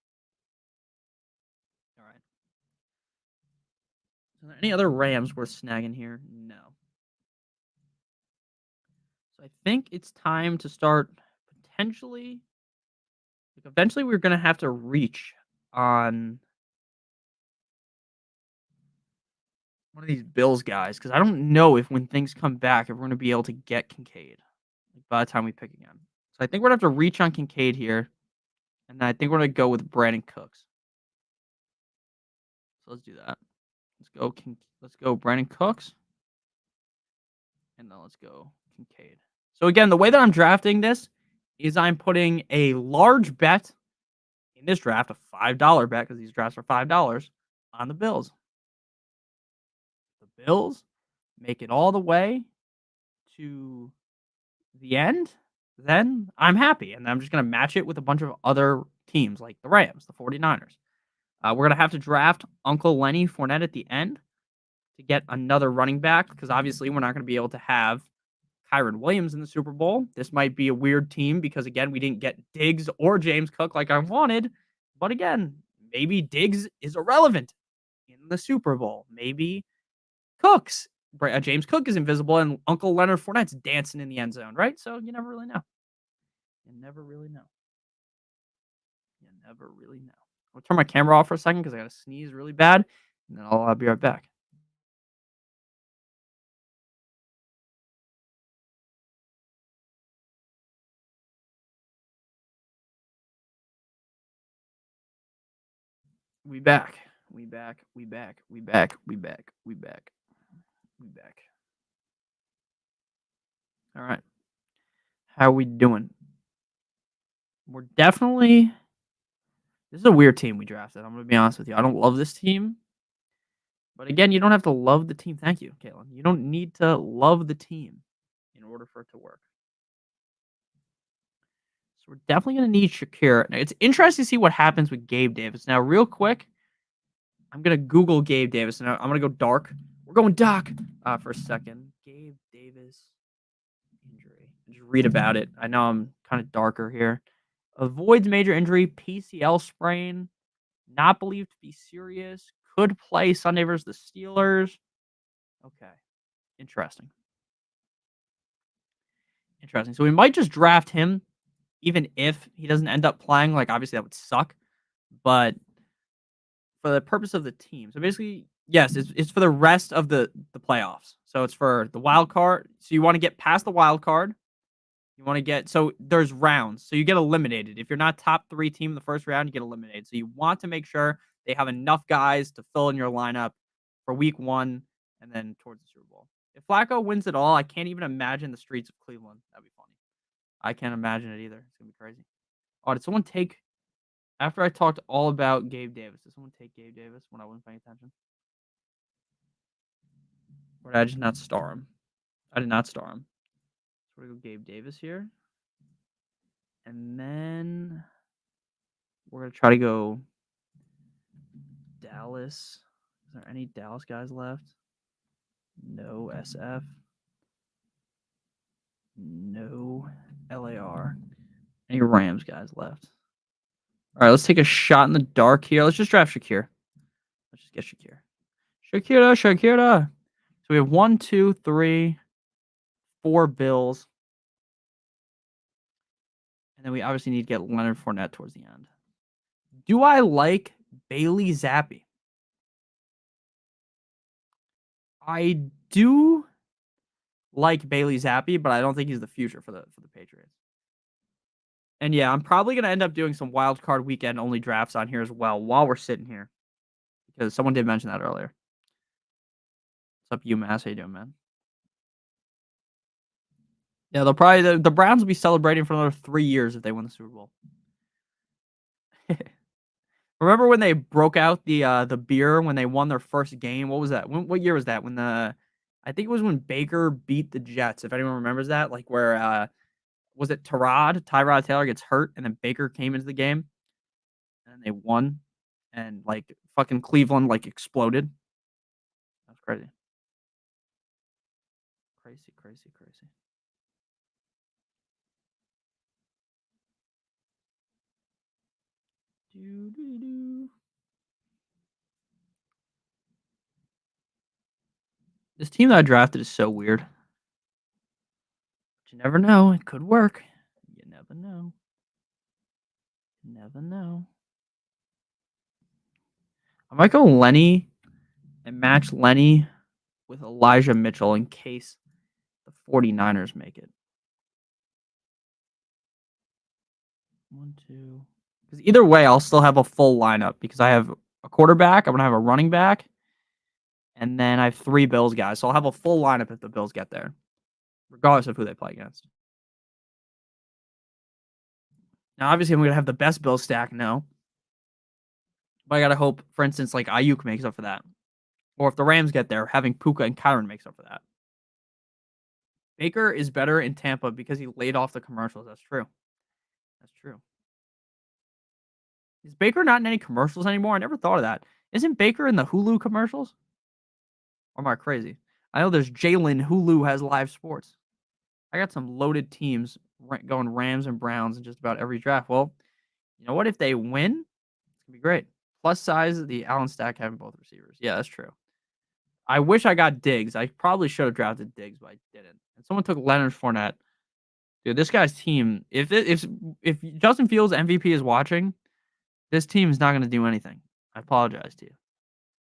All right. Are there any other Rams worth snagging here? No. So I think it's time to start potentially. Like eventually, we're going to have to reach on one of these Bills guys because I don't know if when things come back, if we're going to be able to get Kincaid by the time we pick again. So I think we're going to have to reach on Kincaid here. And then I think we're going to go with Brandon Cooks. So let's do that. Let's go Brandon Cooks. And then let's go Kincaid. So again, the way that I'm drafting this is I'm putting a large bet in this draft, a $5 bet because these drafts are $5 on the Bills. The Bills make it all the way to the end, then I'm happy, and I'm just gonna match it with a bunch of other teams like the Rams, the 49ers. We're gonna have to draft Uncle Lenny Fournette at the end to get another running back because obviously we're not gonna be able to have Kyron Williams in the Super Bowl. This might be a weird team because again, we didn't get Diggs or James Cook like I wanted. But again, maybe Diggs is irrelevant in the Super Bowl. Maybe James Cook is invisible and Uncle Leonard Fournette's dancing in the end zone, right? So you never really know. You never really know. You never really know. I'll turn my camera off for a second because I got to sneeze really bad, and then I'll be right back. We back. We back. We back. We back. We back. We back. We back. All right. How we doing? We're definitely. This is a weird team we drafted. I'm gonna be honest with you. I don't love this team, but again, you don't have to love the team. Thank you, Caitlin. You don't need to love the team in order for it to work. So we're definitely gonna need Shakir. Now, it's interesting to see what happens with Gabe Davis. Now, real quick, I'm gonna Google Gabe Davis, and I'm gonna go dark. We're going dark for a second. Gabe Davis injury. Just read about it. I know I'm kind of darker here. Avoids major injury, PCL sprain, not believed to be serious. Could play Sunday versus the Steelers. Okay, interesting. Interesting. So we might just draft him, even if he doesn't end up playing. Like obviously that would suck, but for the purpose of the team. So basically, yes, it's for the rest of the playoffs. So it's for the wild card. So you want to get past the wild card. You want to get so there's rounds. So you get eliminated. If you're not top 3 team in the first round, you get eliminated. So you want to make sure they have enough guys to fill in your lineup for week 1 and then towards the Super Bowl. If Flacco wins it all, I can't even imagine the streets of Cleveland. That'd be funny. I can't imagine it either. It's gonna be crazy. Oh, did someone take after I talked all about Gabe Davis? Did someone take Gabe Davis when I wasn't paying attention? Or did I just not star him? I did not star him. So we're gonna go Gabe Davis here. And then we're gonna try to go Dallas. Is there any Dallas guys left? No SF. No LAR. Any Rams guys left? All right, let's take a shot in the dark here. Let's just draft Shakir. Let's just get Shakir. Shakira. So we have 1, 2, 3, 4 Bills. And then we obviously need to get Leonard Fournette towards the end. Do I like Bailey Zappi? I do like Bailey Zappi, but I don't think he's the future for the Patriots. And yeah, I'm probably gonna end up doing some wild card weekend only drafts on here as well while we're sitting here. Because someone did mention that earlier. What's up, UMass? How you doing, man? Yeah, they'll probably the Browns will be celebrating for another 3 years if they win the Super Bowl. Remember when they broke out the beer when they won their first game? What was that? What year was that? When I think it was when Baker beat the Jets. If anyone remembers that, like where was it Tyrod Taylor gets hurt and then Baker came into the game and they won and like fucking Cleveland like exploded. That's crazy. Crazy. Doo-doo-doo. This team that I drafted is so weird. But you never know. It could work. You never know. Never know. I might go Lenny and match Lenny with Elijah Mitchell in case the 49ers make it. 1, 2. Because either way, I'll still have a full lineup because I have a quarterback. I'm going to have a running back. And then I have 3 Bills guys. So I'll have a full lineup if the Bills get there, regardless of who they play against. Now, obviously, I'm gonna have the best Bill stack, no, but I gotta hope, for instance, like Ayuk makes up for that, or if the Rams get there, having Puka and Kyron makes up for that. Baker is better in Tampa because he laid off the commercials. That's true. That's true. Is Baker not in any commercials anymore? I never thought of that. Isn't Baker in the Hulu commercials? Or am I crazy? I know there's Jalen Hulu has live sports. I got some loaded teams going Rams and Browns in just about every draft. Well, you know what? If they win, it's gonna be great. Plus size, the Allen stack having both receivers. Yeah, that's true. I wish I got Diggs. I probably should have drafted Diggs, but I didn't. And someone took Leonard Fournette. Dude, this guy's team. If Justin Fields MVP is watching, this team is not going to do anything. I apologize to you,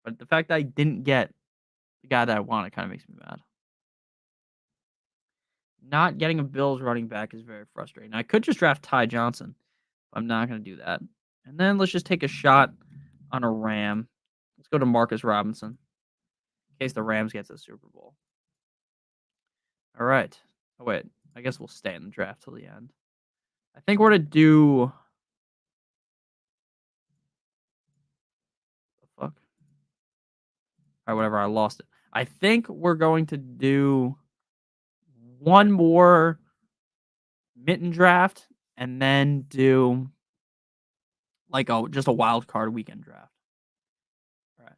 but the fact that I didn't get the guy that I wanted kind of makes me mad. Not getting a Bills running back is very frustrating. I could just draft Ty Johnson. I'm not going to do that. And then let's just take a shot on a Ram. Let's go to Marcus Robinson in case the Rams get to the Super Bowl. All right. Oh, wait. I guess we'll stay in the draft till the end. I think we're going to do... The fuck? All right, whatever. I lost it. I think we're going to do one more mitten draft and then do like just a wild card weekend draft. All right.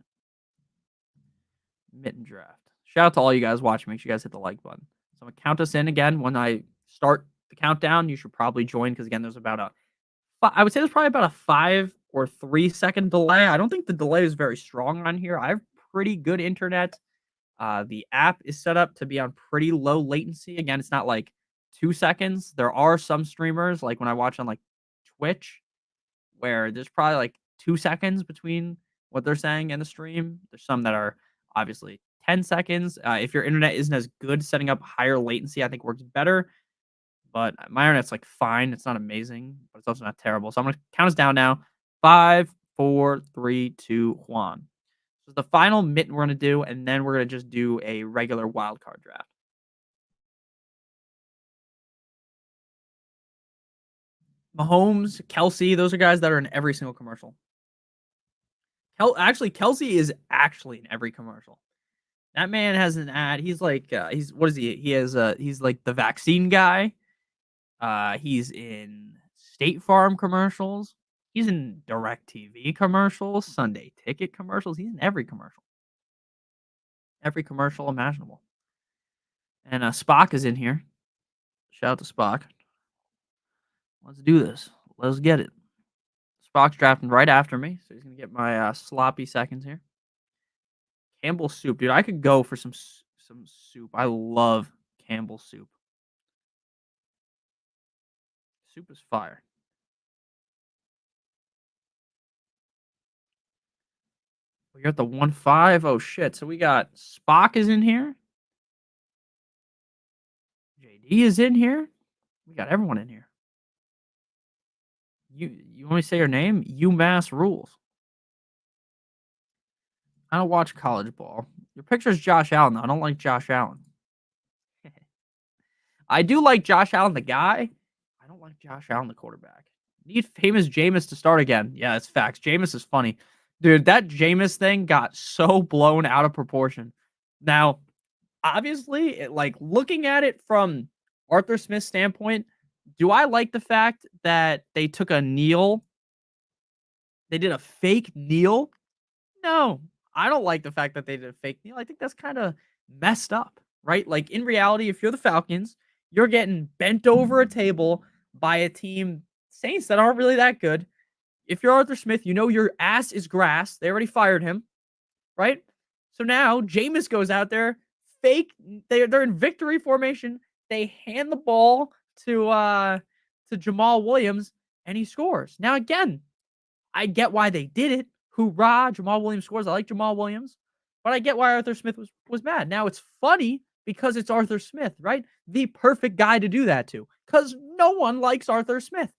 Mitten draft. Shout out to all you guys watching. Make sure you guys hit the like button. So I'm going to count us in again. When I start the countdown, you should probably join because, again, there's about I would say there's probably about a 5 or 3 second delay. I don't think the delay is very strong on here. I have pretty good internet. The app is set up to be on pretty low latency. Again, it's not like 2 seconds. There are some streamers, like when I watch on like Twitch, where there's probably like 2 seconds between what they're saying and the stream. There's some that are obviously 10 seconds. If your internet isn't as good, setting up higher latency, I think works better. But my internet's like fine. It's not amazing, but it's also not terrible. So I'm going to count us down now. 5, 4, 3, 2, 1. So the final mitten we're going to do, and then we're going to just do a regular wild card draft. Mahomes, Kelsey, those are guys that are in every single commercial. Actually, Kelsey is actually in every commercial. That man has an ad. He's like, what is he? He's like the vaccine guy. He's in State Farm commercials. He's in DirecTV commercials, Sunday Ticket commercials. He's in every commercial. Every commercial imaginable. And Spock is in here. Shout out to Spock. Let's do this. Let's get it. Spock's drafting right after me, so he's going to get my sloppy seconds here. Campbell's soup. Dude, I could go for some soup. I love Campbell's soup. Soup is fire. We're at the 1-5. Oh, shit. So we got Spock is in here. JD is in here. We got everyone in here. You want me to say your name? UMass rules. I don't watch college ball. Your picture's Josh Allen, though. I don't like Josh Allen. I do like Josh Allen, the guy. I don't like Josh Allen, the quarterback. Need famous Jameis to start again. Yeah, it's facts. Jameis is funny. Dude, that Jameis thing got so blown out of proportion. Now, obviously, like looking at it from Arthur Smith's standpoint, do I like the fact that they took a kneel? They did a fake kneel? No, I don't like the fact that they did a fake kneel. I think that's kind of messed up, right? Like in reality, if you're the Falcons, you're getting bent over a table by a team, Saints, that aren't really that good. If you're Arthur Smith, you know your ass is grass. They already fired him, right? So now Jameis goes out there, fake. They're in victory formation. They hand the ball to Jamal Williams, and he scores. Now again, I get why they did it. Hoorah! Jamal Williams scores. I like Jamal Williams, but I get why Arthur Smith was mad. Now it's funny because it's Arthur Smith, right? The perfect guy to do that to, because no one likes Arthur Smith.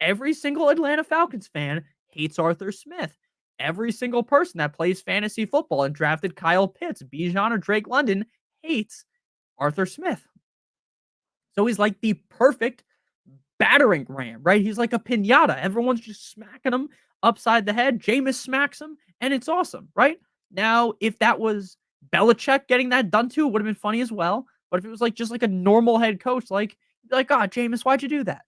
Every single Atlanta Falcons fan hates Arthur Smith. Every single person that plays fantasy football and drafted Kyle Pitts, Bijan, or Drake London hates Arthur Smith. So he's like the perfect battering ram, right? He's like a pinata. Everyone's just smacking him upside the head. Jameis smacks him, and it's awesome, right? Now, if that was Belichick getting that done to, it would have been funny as well. But if it was like just like a normal head coach, like, you'd be like, "God, Jameis, why'd you do that?"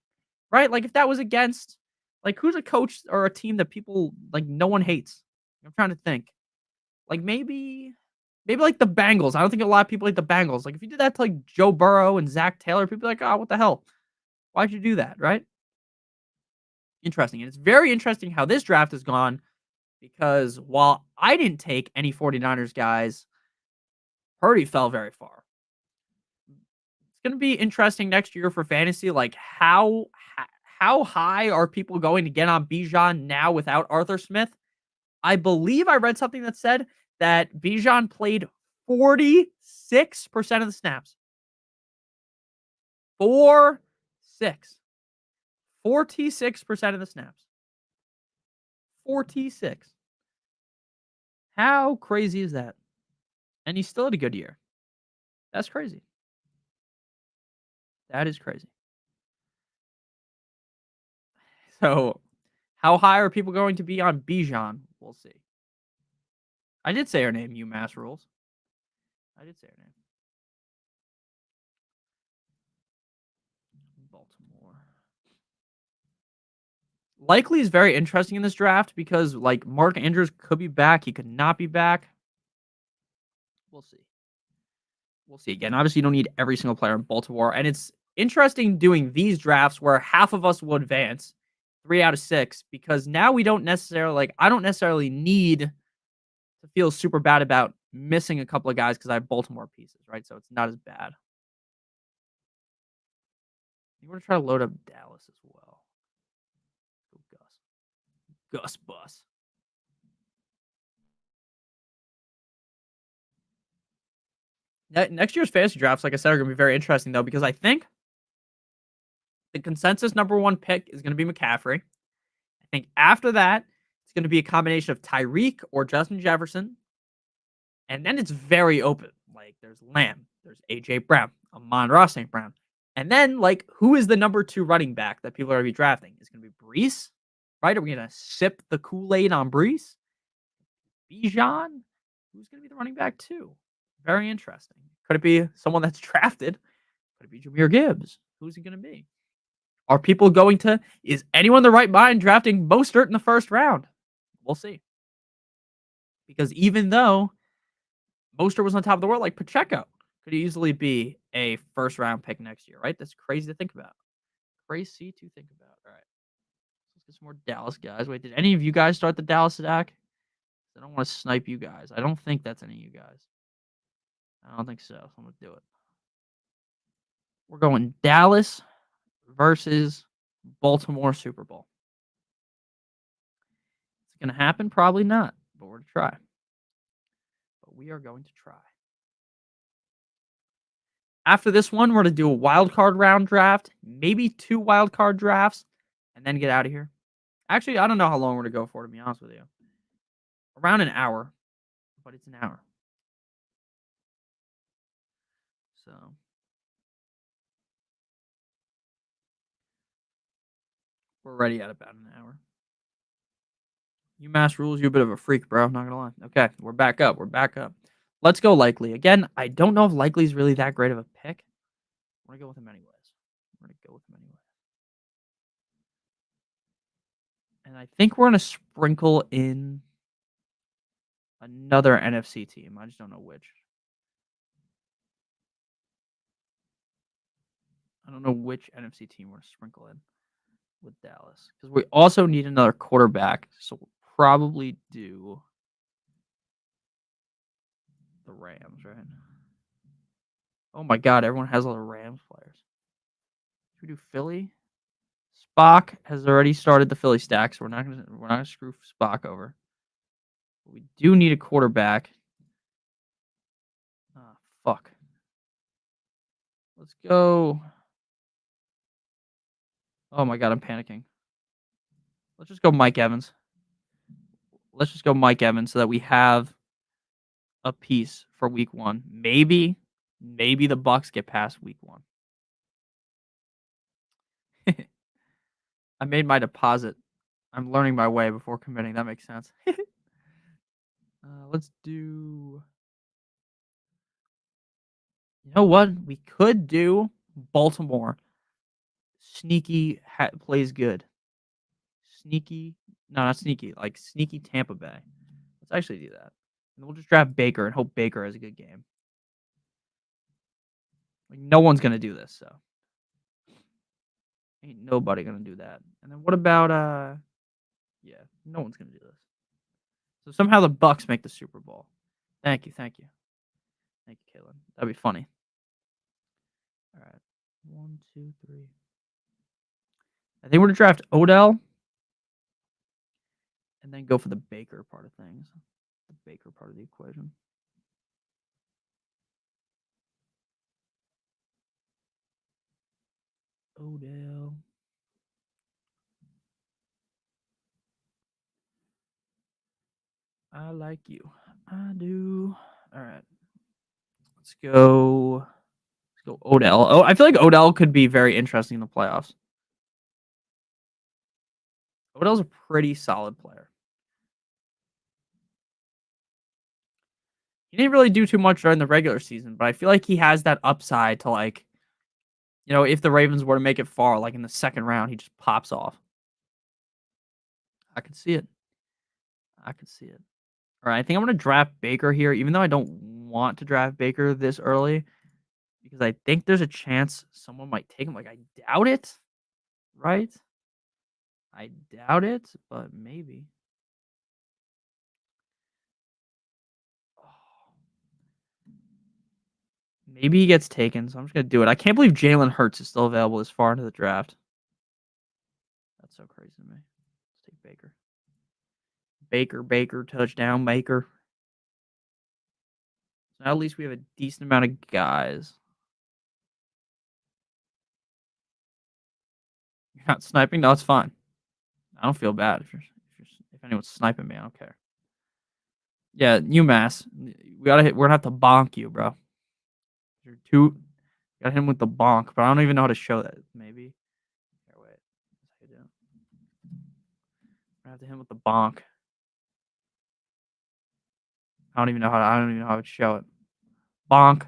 Right? Like if that was against like who's a coach or a team that people like no one hates? I'm trying to think. Like maybe like the Bengals. I don't think a lot of people like the Bengals. Like if you did that to like Joe Burrow and Zach Taylor, people be like, "Oh, what the hell? Why'd you do that?" Right? Interesting. And it's very interesting how this draft has gone because while I didn't take any 49ers guys, Purdy fell very far. It's going to be interesting next year for fantasy. Like how high are people going to get on Bijan now without Arthur Smith? I believe I read something that said that Bijan played 46% of the snaps. 4-6. 46% of the snaps. 46. How crazy is that? And he still had a good year. That's crazy. That is crazy. So, how high are people going to be on Bijan? We'll see. I did say her name, UMass Rules. I did say her name. Baltimore. Likely is very interesting in this draft because, like, Mark Andrews could be back. He could not be back. We'll see. We'll see. Again, obviously, you don't need every single player in Baltimore. And it's interesting doing these drafts where half of us will advance 3 out of 6 because now we don't necessarily, like, I don't necessarily need to feel super bad about missing a couple of guys because I have Baltimore pieces, right? So it's not as bad. You want to try to load up Dallas as well. Go Gus. Gus Bus. Next year's fantasy drafts, like I said, are going to be very interesting, though, because I think the consensus number one pick is going to be McCaffrey. I think after that, it's going to be a combination of Tyreek or Justin Jefferson. And then it's very open. Like there's Lamb, there's AJ Brown, Amon-Ra St. Brown. And then, like, who is the number 2 running back that people are going to be drafting? Is it going to be Brees? Right? Are we going to sip the Kool-Aid on Brees? Bijan? Who's going to be the running back 2? Very interesting. Could it be someone that's drafted? Could it be Jahmyr Gibbs? Who's it going to be? Are people going to? Is anyone in the right mind drafting Mostert in the first round? We'll see. Because even though Mostert was on top of the world, like Pacheco could easily be a first round pick next year, right? That's crazy to think about. Crazy to think about. All right. Let's get some more Dallas guys. Wait, did any of you guys start the Dallas attack? I don't want to snipe you guys. I don't think that's any of you guys. I don't think so. I'm going to do it. We're going Dallas versus Baltimore Super Bowl. Is it going to happen? Probably not, but we're going to try. But we are going to try. After this one, we're going to do a wild card round draft, maybe 2 wild card drafts, and then get out of here. Actually, I don't know how long we're going to go for, to be honest with you. Around an hour, but it's an hour. So we're ready at about an hour. UMass Rules, you're a bit of a freak, bro. Not gonna lie. Okay, we're back up. We're back up. Let's go Likely. Again, I don't know if Likely's really that great of a pick. We're gonna go with him anyways. And I think we're gonna sprinkle in another NFC team. I just don't know which. I don't know which NFC team we're gonna sprinkle in with Dallas. Because we also need another quarterback. So we'll probably do the Rams, right? Oh my god, everyone has all the Rams players. Should we do Philly? Spock has already started the Philly stack, so we're not gonna screw Spock over. But we do need a quarterback. Ah, fuck. Let's go. Oh my god, I'm panicking. Let's just go Mike Evans. Let's just go Mike Evans so that we have a piece for week 1. Maybe the Bucks get past week 1. I made my deposit. I'm learning my way before committing. That makes sense. Let's do. You know what? We could do Baltimore. Sneaky plays good. Sneaky. No, not sneaky. Like sneaky Tampa Bay. Let's actually do that. And we'll just draft Baker and hope Baker has a good game. Like no one's gonna do this, so ain't nobody gonna do that. And then what about yeah, no one's gonna do this. So somehow the Bucks make the Super Bowl. Thank you, thank you. Thank you, Caitlin. That'd be funny. All right. 1, 2, 3. I think we're gonna draft Odell and then go for the Baker part of things. The Baker part of the equation. Odell. I like you. I do. All right. Let's go. Let's go Odell. Oh, I feel like Odell could be very interesting in the playoffs. Odell's a pretty solid player. He didn't really do too much during the regular season, but I feel like he has that upside to like, if the Ravens were to make it far, like in the second round, he just pops off. I can see it. I can see it. All right, I think I'm gonna draft Baker here, even though I don't want to draft Baker this early, because I think there's a chance someone might take him. Like I doubt it, right? I doubt it, but maybe. Maybe he gets taken, so I'm just gonna do it. I can't believe Jalen Hurts is still available this far into the draft. That's so crazy to me. Let's take Baker. Baker, touchdown, Baker. So now at least we have a decent amount of guys. You're not sniping? No, it's fine. I don't feel bad if anyone's sniping me. I don't care. Yeah, UMass. We're gonna have to bonk you, bro. You're too. Got him with the bonk, but I don't even know how to show that. Maybe. Here, wait. That's how you do it. I have to hit him with the bonk. I don't even know how to show it. Bonk.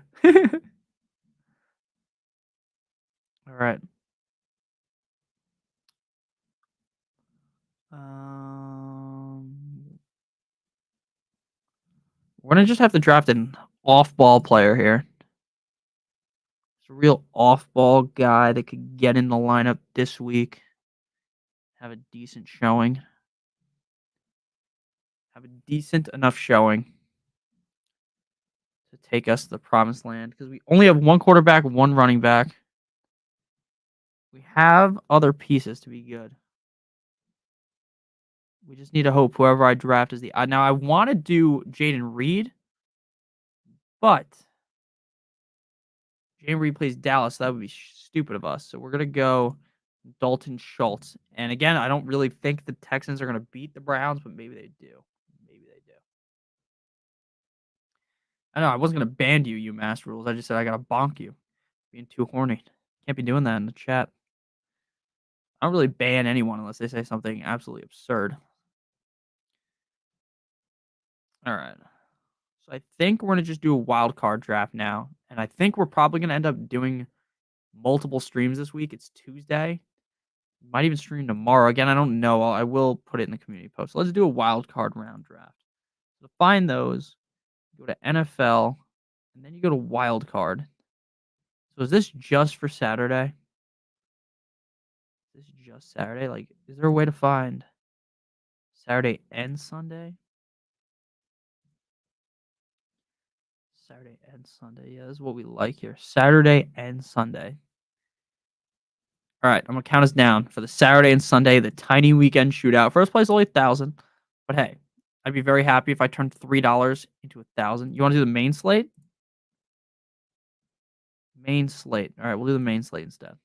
All right. We're gonna just have to draft an off-ball player here. It's a real off-ball guy that could get in the lineup this week. Have a decent showing. Have a decent enough showing to take us to the promised land because we only have one quarterback, one running back. We have other pieces to be good. We just need to hope whoever I draft is the. Now I want to do Jaden Reed, but Jaden Reed plays Dallas. So that would be stupid of us. So we're gonna go Dalton Schultz. And again, I don't really think the Texans are gonna beat the Browns, but maybe they do. Maybe they do. I know I wasn't gonna ban you, UMass rules. I just said I gotta bonk you. Being too horny. Can't be doing that in the chat. I don't really ban anyone unless they say something absolutely absurd. All right. So I think we're going to just do a wild card draft now. And I think we're probably going to end up doing multiple streams this week. It's Tuesday. Might even stream tomorrow. Again, I don't know. I will put it in the community post. So let's do a wild card round draft. So to find those, go to NFL, and then you go to wild card. So is this just for Saturday? Is this just Saturday? Like, is there a way to find Saturday and Sunday? Saturday and Sunday. Yeah, this is what we like here. Saturday and Sunday. All right, I'm gonna count us down for the Saturday and Sunday, the tiny weekend shootout. First place only 1,000, but hey, I'd be very happy if I turned $3 into 1,000. You want to do the main slate? Main slate. All right, we'll do the main slate instead.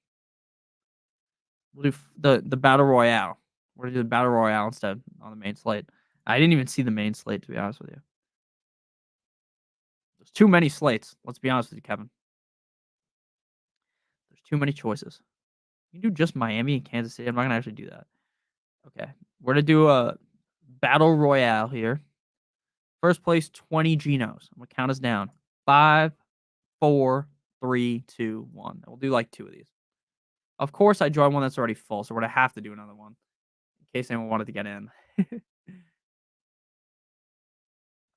We'll do the battle royale. We're gonna do the battle royale instead on the main slate. I didn't even see the main slate, to be honest with you. There's too many slates. Let's be honest with you, Kevin. There's too many choices. You can do just Miami and Kansas City. I'm not gonna actually do that. Okay. We're gonna do a battle royale here. First place, 20 Genos. I'm gonna count us down. 5, 4, 3, 2, 1. We'll do like 2 of these. Of course, I joined one that's already full, so we're gonna have to do another one in case anyone wanted to get in.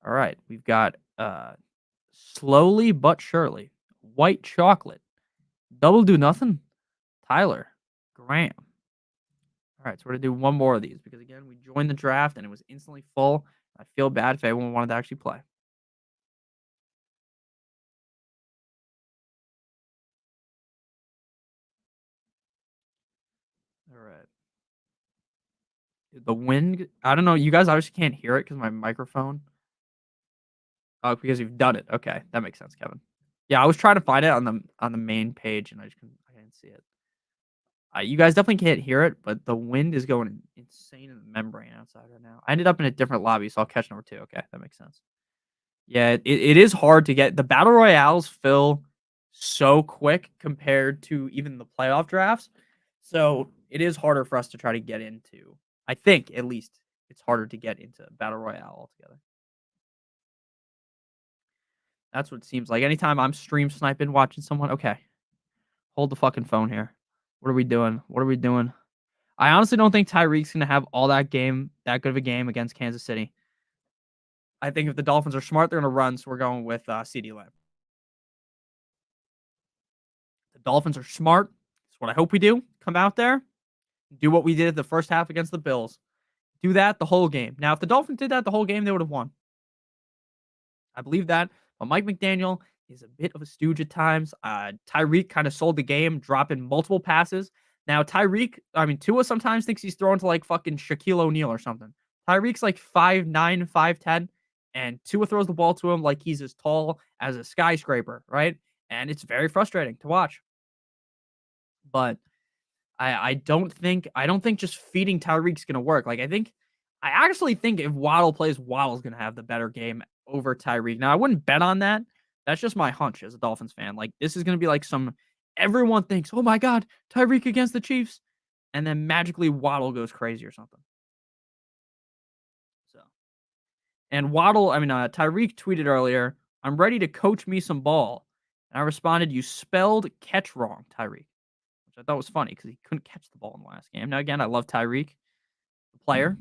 All right, we've got slowly but surely, white chocolate, double do nothing, Tyler, Graham. All right, so we're gonna do one more of these because again, we joined the draft and it was instantly full. I feel bad if anyone wanted to actually play. All right. The wind, I don't know. You guys obviously can't hear it because my microphone. Oh, because you've done it. Okay, that makes sense, Kevin. Yeah, I was trying to find it on the main page and I didn't see it. You guys definitely can't hear it, but the wind is going insane in the membrane outside right now. I ended up in a different lobby, so I'll catch number 2. Okay, that makes sense. Yeah, it is hard to get the battle royales fill so quick compared to even the playoff drafts. So it is harder for us to try to get into. I think at least it's harder to get into battle royale altogether. That's what it seems like. Anytime I'm stream sniping, watching someone, okay, hold the fucking phone here. What are we doing? What are we doing? I honestly don't think Tyreek's gonna have all that good of a game against Kansas City. I think if the Dolphins are smart, they're gonna run. So we're going with CD Lamb. The Dolphins are smart. That's what I hope we do. Come out there, do what we did the first half against the Bills. Do that the whole game. Now, if the Dolphins did that the whole game, they would have won. I believe that. But Mike McDaniel is a bit of a stooge at times. Tyreek kind of sold the game, dropping multiple passes. Now, Tua sometimes thinks he's throwing to like fucking Shaquille O'Neal or something. Tyreek's like 5'9", 5'10", and Tua throws the ball to him like he's as tall as a skyscraper, right? And it's very frustrating to watch. But I don't think just feeding Tyreek's gonna work. I actually think if Waddle plays, Waddle's gonna have the better game over Tyreek. Now I wouldn't bet on that. That's just my hunch as a Dolphins fan. Like this is gonna be like some everyone thinks, oh my god, Tyreek against the Chiefs, and then magically Waddle goes crazy or something. So and Tyreek tweeted earlier, I'm ready to coach me some ball. And I responded, you spelled catch wrong, Tyreek. Which I thought was funny because he couldn't catch the ball in the last game. Now, again, I love Tyreek, the player,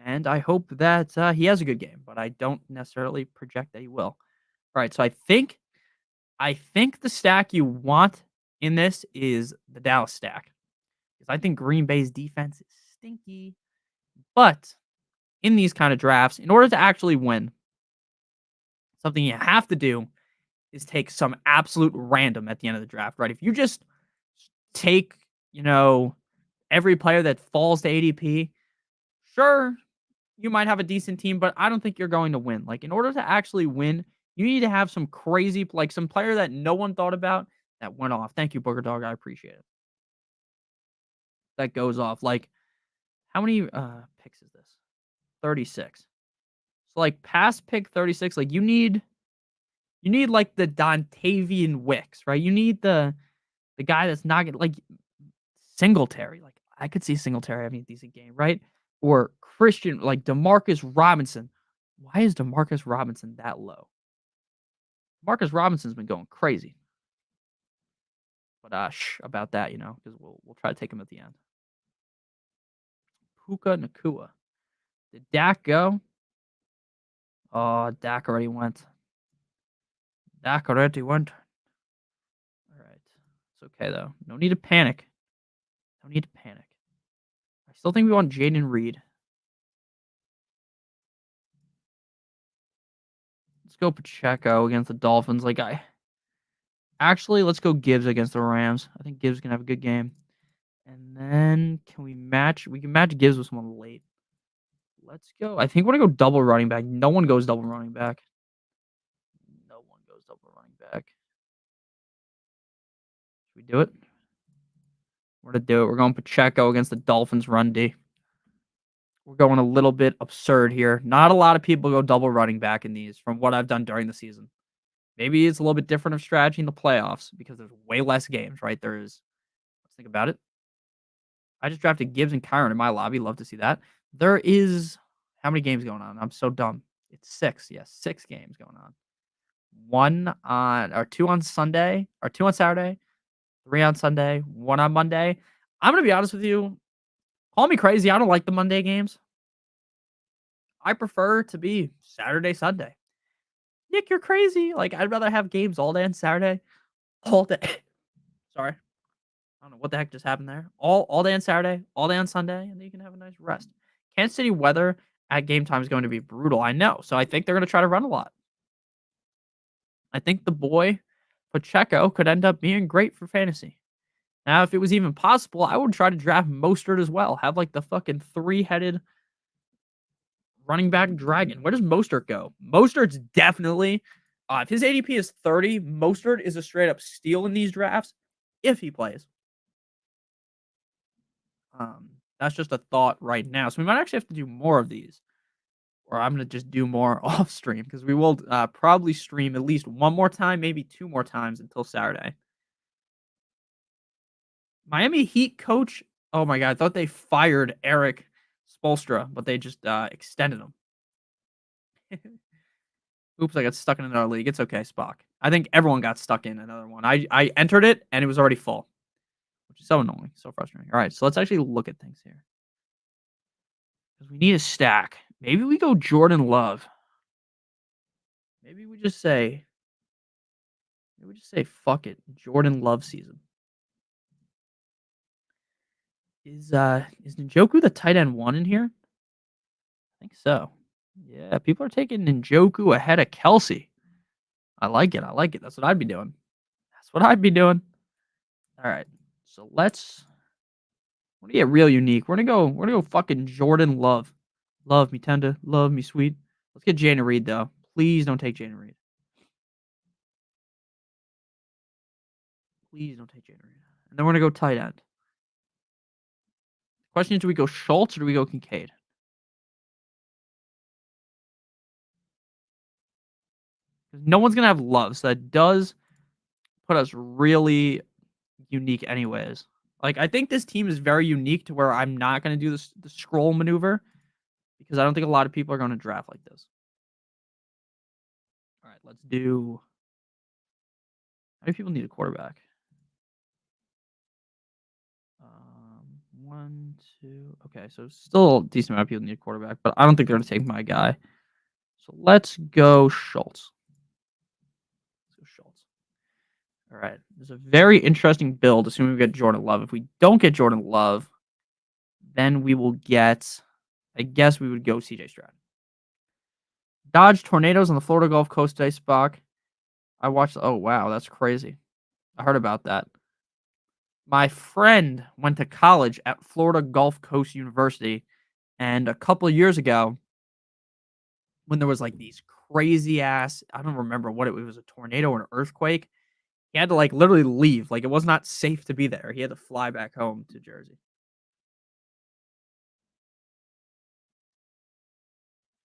and I hope that he has a good game, but I don't necessarily project that he will. All right, so I think the stack you want in this is the Dallas stack because I think Green Bay's defense is stinky. But in these kind of drafts, in order to actually win, something you have to do is take some absolute random at the end of the draft, right? If you just take, every player that falls to ADP, sure, you might have a decent team, but I don't think you're going to win. Like, in order to actually win, you need to have some crazy, like some player that no one thought about that went off. Thank you, Booger Dog. I appreciate it. That goes off. Like, how many picks is this? 36. So like past pick 36, like you need like the Dontavian Wicks, right? You need the guy that's not gonna like Singletary. Like I could see Singletary having a decent game, right? Or Christian, like Demarcus Robinson. Why is Demarcus Robinson that low? Marcus Robinson's been going crazy. But about that, because we'll try to take him at the end. Puka Nakua. Did Dak go? Oh, Dak already went. Dak already went. All right. It's okay though. No need to panic. No need to panic. I still think we want Jaden Reed. Let's go Pacheco against the Dolphins. Let's go Gibbs against the Rams. I think Gibbs can have a good game. And then can we match? We can match Gibbs with someone late. Let's go. I think we're gonna go double running back. No one goes double running back. No one goes double running back. Should we do it? We're gonna do it. We're going Pacheco against the Dolphins run D. We're going a little bit absurd here. Not a lot of people go double running back in these from what I've done during the season. Maybe it's a little bit different of strategy in the playoffs because there's way less games, right? There's Think about it. I just drafted Gibbs and Kyron in my lobby. Love to see that. There is how many games going on? I'm so dumb. It's 6. Yes, 6 games going on. 1 on or 2 on Sunday, or 2 on Saturday, 3 on Sunday, 1 on Monday. I'm gonna be honest with you. Call me crazy. I don't like the Monday games. I prefer to be Saturday, Sunday. Nick, you're crazy. Like, I'd rather have games all day on Saturday, all day. Sorry. I don't know what the heck just happened there. All day on Saturday, all day on Sunday, and then you can have a nice rest. Kansas City weather at game time is going to be brutal. I know. So I think they're going to try to run a lot. I think the boy Pacheco could end up being great for fantasy. Now, if it was even possible, I would try to draft Mostert as well. Have like the fucking 3-headed running back dragon. Where does Mostert go? Mostert's definitely, if his ADP is 30, Mostert is a straight up steal in these drafts if he plays. That's just a thought right now. So we might actually have to do more of these, or I'm gonna just do more off stream because we will probably stream at least one more time, maybe 2 more times until Saturday. Miami Heat coach. Oh my god, I thought they fired Eric Spoelstra, but they just extended him. Oops, I got stuck in another league. It's okay, Spock. I think everyone got stuck in another one. I entered it and it was already full, which is so annoying, so frustrating. All right, so let's actually look at things here because we need a stack. Maybe we go Jordan Love. Maybe we just say, fuck it, Jordan Love season. Is Njoku the tight end 1 in here? I think so. Yeah, people are taking Njoku ahead of Kelsey. I like it. I like it. That's what I'd be doing. That's what I'd be doing. All right. So let's get real unique. We're gonna go fucking Jordan Love. Love me tender, love me sweet. Let's get Jayden Reed though. Please don't take Jayden Reed. Please don't take Jayden Reed. And then we're gonna go tight end. Question is, do we go Schultz or do we go Kincaid? Because no one's gonna have Love, so that does put us really unique anyways. Like, I think this team is very unique to where I'm not gonna do the scroll maneuver because I don't think a lot of people are gonna draft like this. All right, let's do. How many people need a quarterback? 1, 2. Okay, so still a decent amount of people need a quarterback, but I don't think they're gonna take my guy. So let's go Schultz. All right. There's a very interesting build, assuming we get Jordan Love. If we don't get Jordan Love, then we will get, I guess we would go CJ Stroud. Dodge tornadoes on the Florida Gulf Coast today, Spock. I watched, oh wow, that's crazy. I heard about that. My friend went to college at Florida Gulf Coast University, and a couple of years ago, when there was like these crazy ass, I don't remember what it was, a tornado or an earthquake. He had to like literally leave. Like, it was not safe to be there. He had to fly back home to Jersey.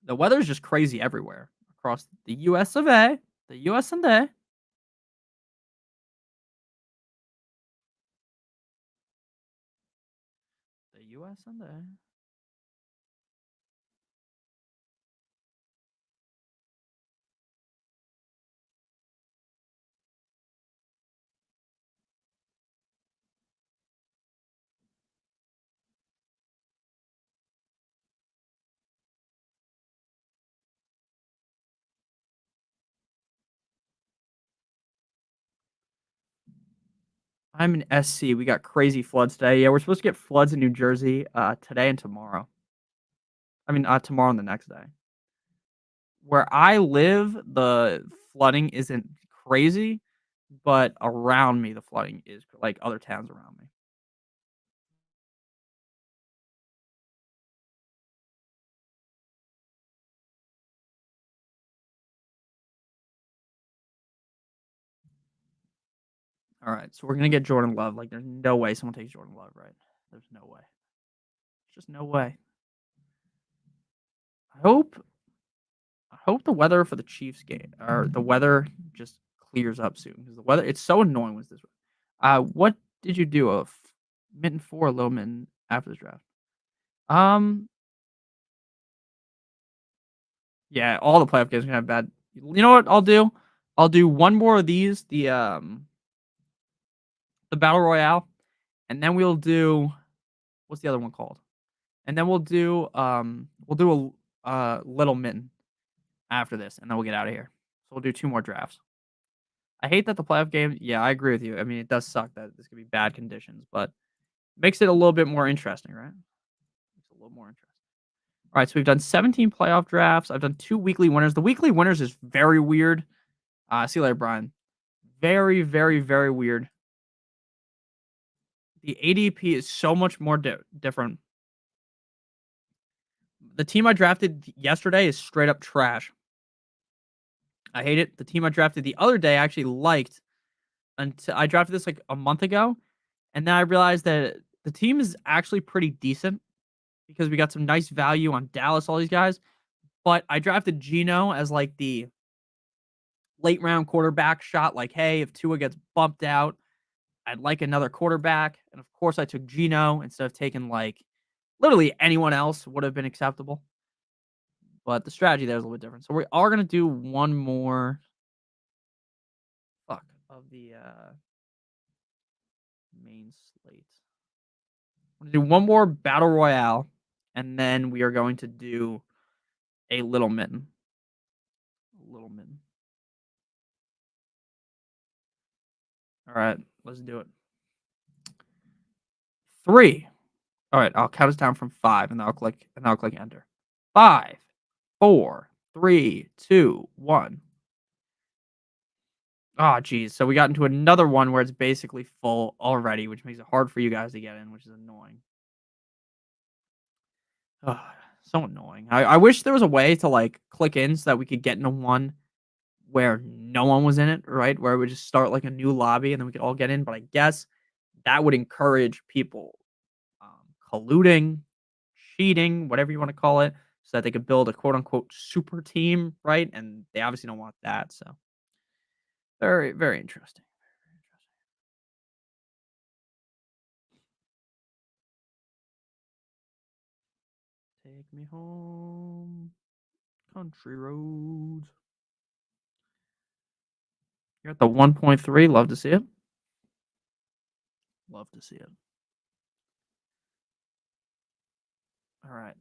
The weather is just crazy everywhere across the US of A, the US and A. The US and A. I'm in SC. We got crazy floods today. Yeah, we're supposed to get floods in New Jersey today and tomorrow. I mean, tomorrow and the next day. Where I live, the flooding isn't crazy, but around me, the flooding is like other towns around me. All right, so we're gonna get Jordan Love. Like, there's no way someone takes Jordan Love, right? There's no way. There's just no way. I hope the weather for the Chiefs game or the weather just clears up soon because the weather, it's so annoying with this. What did you do of Mitten 4, low mitten after the draft. Um, yeah, all the playoff games are gonna have bad. You know what I'll do? I'll do one more of these, the battle royale, and then we'll do what's the other one called? And then we'll do a little mitten after this, and then we'll get out of here. So we'll do 2 more drafts. I hate that the playoff game. Yeah, I agree with you. I mean, it does suck that this could be bad conditions, but makes it a little bit more interesting, right? Makes it a little more interesting. All right, so we've done 17 playoff drafts. I've done 2 weekly winners. The weekly winners is very weird. See you later, Brian. Very, very, very weird. The ADP is so much more different. The team I drafted yesterday is straight up trash. I hate it. The team I drafted the other day I actually liked until I drafted this like a month ago, and then I realized that the team is actually pretty decent because we got some nice value on Dallas, all these guys. But I drafted Geno as like the late round quarterback shot. Like, hey, if Tua gets bumped out, I'd like another quarterback. And of course, I took Geno instead of taking like literally anyone else would have been acceptable. But the strategy there is a little bit different. So we are gonna do one more of the main slate. I'm gonna do one more battle royale, and then we are going to do a little mitten. Little mitten. All right, let's do it. 3. All right, I'll count us down from 5, and then I'll click enter. 5, 4, 3, 2, 1. Oh, geez. So we got into another one where it's basically full already, which makes it hard for you guys to get in, which is annoying. Oh, so annoying. I wish there was a way to like click in so that we could get into one where no one was in it, right? Where it would just start like a new lobby and then we could all get in. But I guess that would encourage people colluding, cheating, whatever you want to call it, so that they could build a quote unquote super team, right? And they obviously don't want that. So very, very interesting. Take me home, country roads. You're at the 1.3. Love to see it. Love to see it. All right.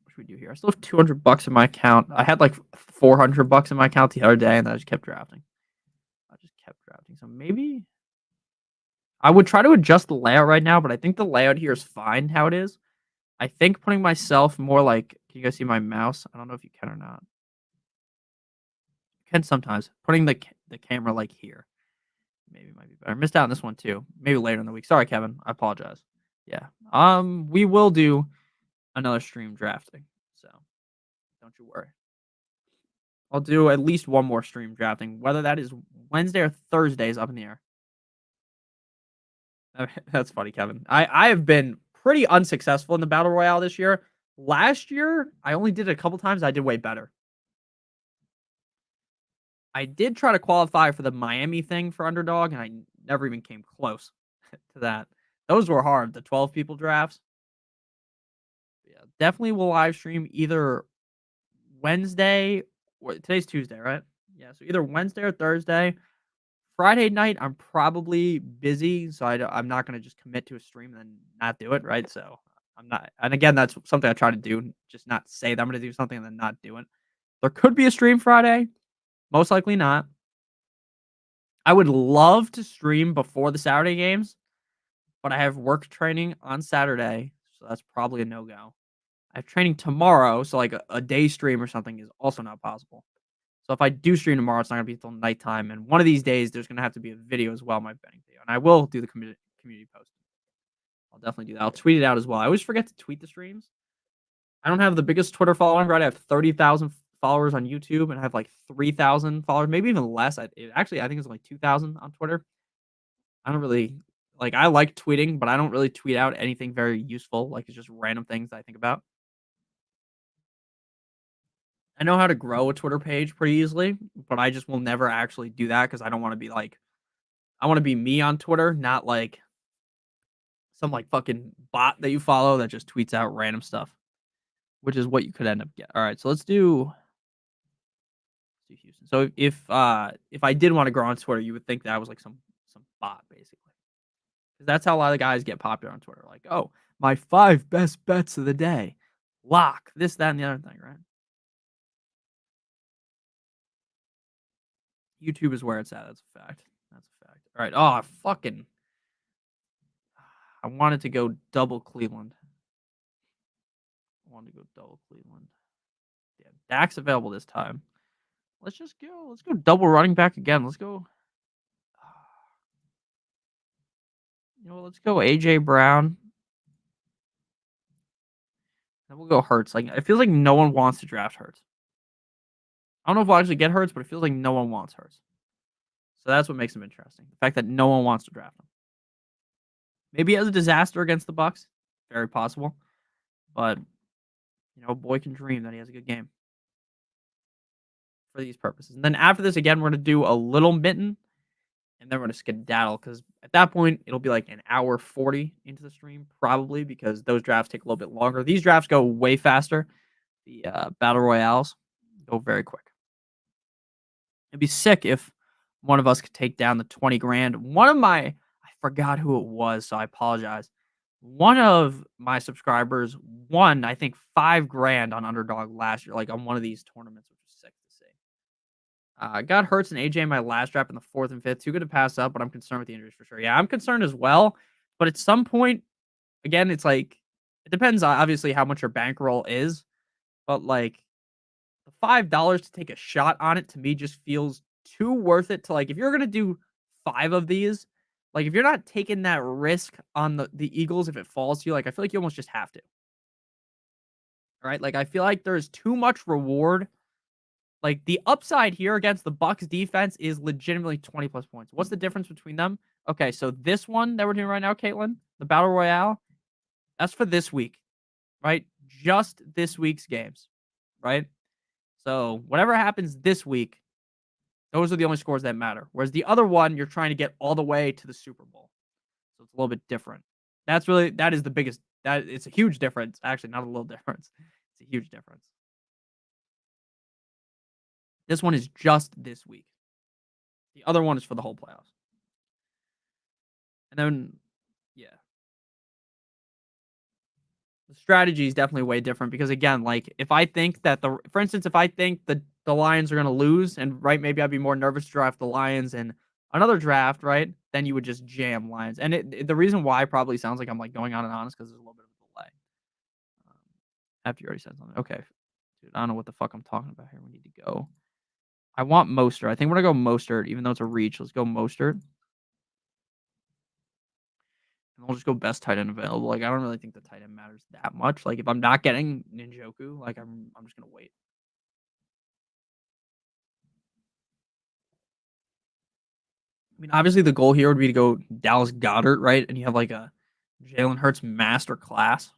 What should we do here? I still have $200 in my account. I had like $400 in my account the other day, and then I just kept drafting. So maybe I would try to adjust the layout right now, but I think the layout here is fine how it is. I think putting myself more like, can you guys see my mouse? I don't know if you can or not. You can sometimes. Putting the camera like here maybe might be better. Missed out on this one too. Maybe later in the week. Sorry, Kevin. I apologize. Yeah. We will do another stream drafting. So don't you worry. I'll do at least one more stream drafting. Whether that is Wednesday or Thursday is up in the air. That's funny, Kevin. I have been pretty unsuccessful in the battle royale this year. Last year, I only did it a couple times. I did way better. I did try to qualify for the Miami thing for Underdog, and I never even came close to that. Those were hard. The 12 people drafts. Yeah, definitely will live stream either Wednesday or today's Tuesday, right? Yeah, so either Wednesday or Thursday. Friday night, I'm probably busy, so I'm not gonna just commit to a stream and then not do it, right? So I'm not, and again, that's something I try to do, just not say that I'm gonna do something and then not do it. There could be a stream Friday, most likely not. I would love to stream before the Saturday games, but I have work training on Saturday, so that's probably a no go. I have training tomorrow, so like a day stream or something is also not possible. So if I do stream tomorrow, it's not gonna be until nighttime, and one of these days there's gonna have to be a video as well, my betting video, and I will do the community post. I'll definitely do that. I'll tweet it out as well. I always forget to tweet the streams. I don't have the biggest Twitter following, right? I have 30,000 followers on YouTube, and I have like 3,000 followers, maybe even less. Actually, I think it's like 2,000 on Twitter. I don't really like. I like tweeting, but I don't really tweet out anything very useful. Like it's just random things that I think about. I know how to grow a Twitter page pretty easily, but I just will never actually do that because I don't want to be like, I want to be me on Twitter, not like some like fucking bot that you follow that just tweets out random stuff, which is what you could end up getting. All right, so let's do Houston. So if I did want to grow on Twitter, you would think that was like some bot basically. 'Cause that's how a lot of guys get popular on Twitter. Like, oh, my 5 best bets of the day. Lock this, that, and the other thing, right? YouTube is where it's at. That's a fact. That's a fact. All right. Oh, I wanted to go double Cleveland. I wanted to go double Cleveland. Yeah, Dak's available this time. Let's just go. Let's go double running back again. Let's go. Let's go AJ Brown. Then we'll go Hurts. Like it feels like no one wants to draft Hurts. I don't know if we'll actually get Hurts, but it feels like no one wants Hurts. So that's what makes him interesting. The fact that no one wants to draft him. Maybe he has a disaster against the Bucks. Very possible. But a boy can dream that he has a good game for these purposes. And then after this, again, we're gonna do a little mitten, and then we're gonna skedaddle because at that point it'll be like an hour 40 into the stream, probably because those drafts take a little bit longer. These drafts go way faster. The battle royales go very quick. It'd be sick if one of us could take down the 20 grand. I forgot who it was, so I apologize. One of my subscribers won, I think, 5 grand on Underdog last year, like on one of these tournaments, which is sick to see. I got Hurts and AJ in my last draft in the fourth and fifth. Too good to pass up, but I'm concerned with the injuries for sure. Yeah, I'm concerned as well. But at some point, again, it's like it depends on obviously how much your bankroll is, but like the $5 to take a shot on it to me just feels too worth it to like if you're gonna do 5 of these, like if you're not taking that risk on the Eagles if it falls to you, like I feel like you almost just have to. Right? Like I feel like there's too much reward. Like the upside here against the Bucks defense is legitimately 20 plus points. What's the difference between them? Okay, so this one that we're doing right now, Caitlin, the Battle Royale, that's for this week, right? Just this week's games, right? So whatever happens this week, those are the only scores that matter. Whereas the other one, you're trying to get all the way to the Super Bowl. So it's a little bit different. That is the biggest it's a huge difference. Actually, not a little difference. It's a huge difference. This one is just this week. The other one is for the whole playoffs. And then yeah. The strategy is definitely way different because again, like if I think that for instance, if I think the Lions are going to lose and right, maybe I'd be more nervous to draft the Lions in another draft, right? Then you would just jam Lions. And the reason why probably sounds like I'm like going on and on is because there's a little bit of a delay. After you already said something, okay, dude, I don't know what the fuck I'm talking about here. We need to go. I want Mostert. I think we're gonna go Mostert, even though it's a reach. Let's go Mostert. And we'll just go best tight end available. Like I don't really think the tight end matters that much. Like if I'm not getting Njoku, like I'm just gonna wait. I mean, obviously the goal here would be to go Dallas Goddard, right? And you have like a Jalen Hurts master class.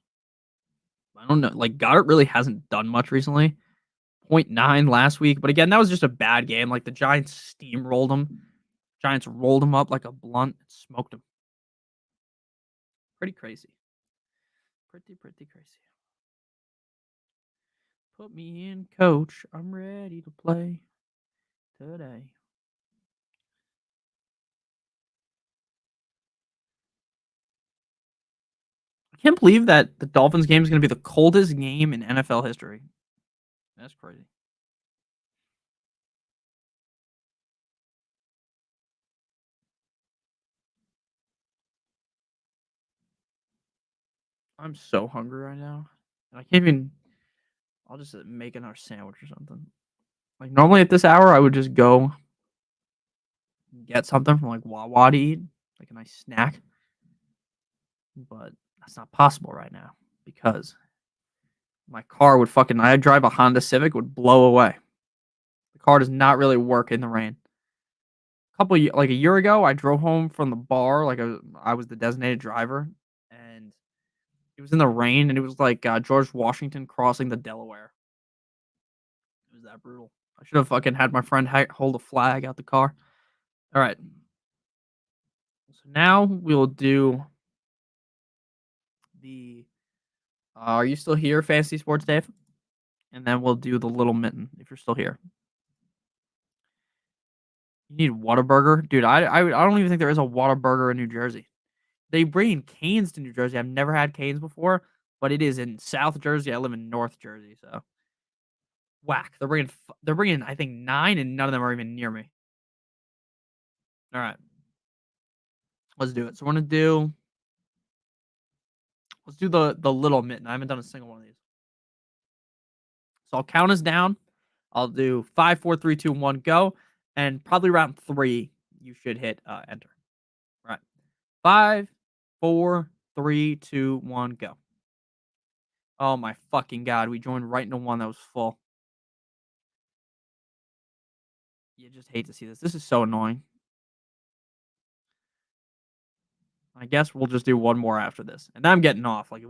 I don't know. Like Goddard really hasn't done much recently. 0.9 last week, but again, that was just a bad game. Like the Giants steamrolled him. Giants rolled him up like a blunt and smoked him. Pretty crazy. Pretty crazy. Put me in, coach. I'm ready to play today. I can't believe that the Dolphins game is going to be the coldest game in NFL history. That's crazy. I'm so hungry right now. I can't even. I'll just make another sandwich or something. Like normally at this hour, I would just go get something from like Wawa to eat, like a nice snack. But that's not possible right now because my car would fucking. I drive a Honda Civic, would blow away. The car does not really work in the rain. Like a year ago, I drove home from the bar. Like I was the designated driver, and it was in the rain, and it was like George Washington crossing the Delaware. It was that brutal. I should have fucking had my friend hold a flag out the car. All right. So now we will do the. Are you still here, Fantasy Sports Dave? And then we'll do the Little Mitten if you're still here. You need Whataburger, dude. I don't even think there is a Whataburger in New Jersey. They bring Canes to New Jersey. I've never had Canes before, but it is in South Jersey. I live in North Jersey, so whack. They're bringing I think 9, and none of them are even near me. All right, let's do it. So we're gonna do. Let's do the Little Mitten. I haven't done a single one of these. So I'll count us down. I'll do 5, 4, 3, 2, 1, go, and probably round 3 you should hit enter. All right, 5, 4, 3, 2, 1, go. Oh my fucking god, we joined right into one that was full. You just hate to see this. This is so annoying. I guess we'll just do one more after this, and then I'm getting off. Like if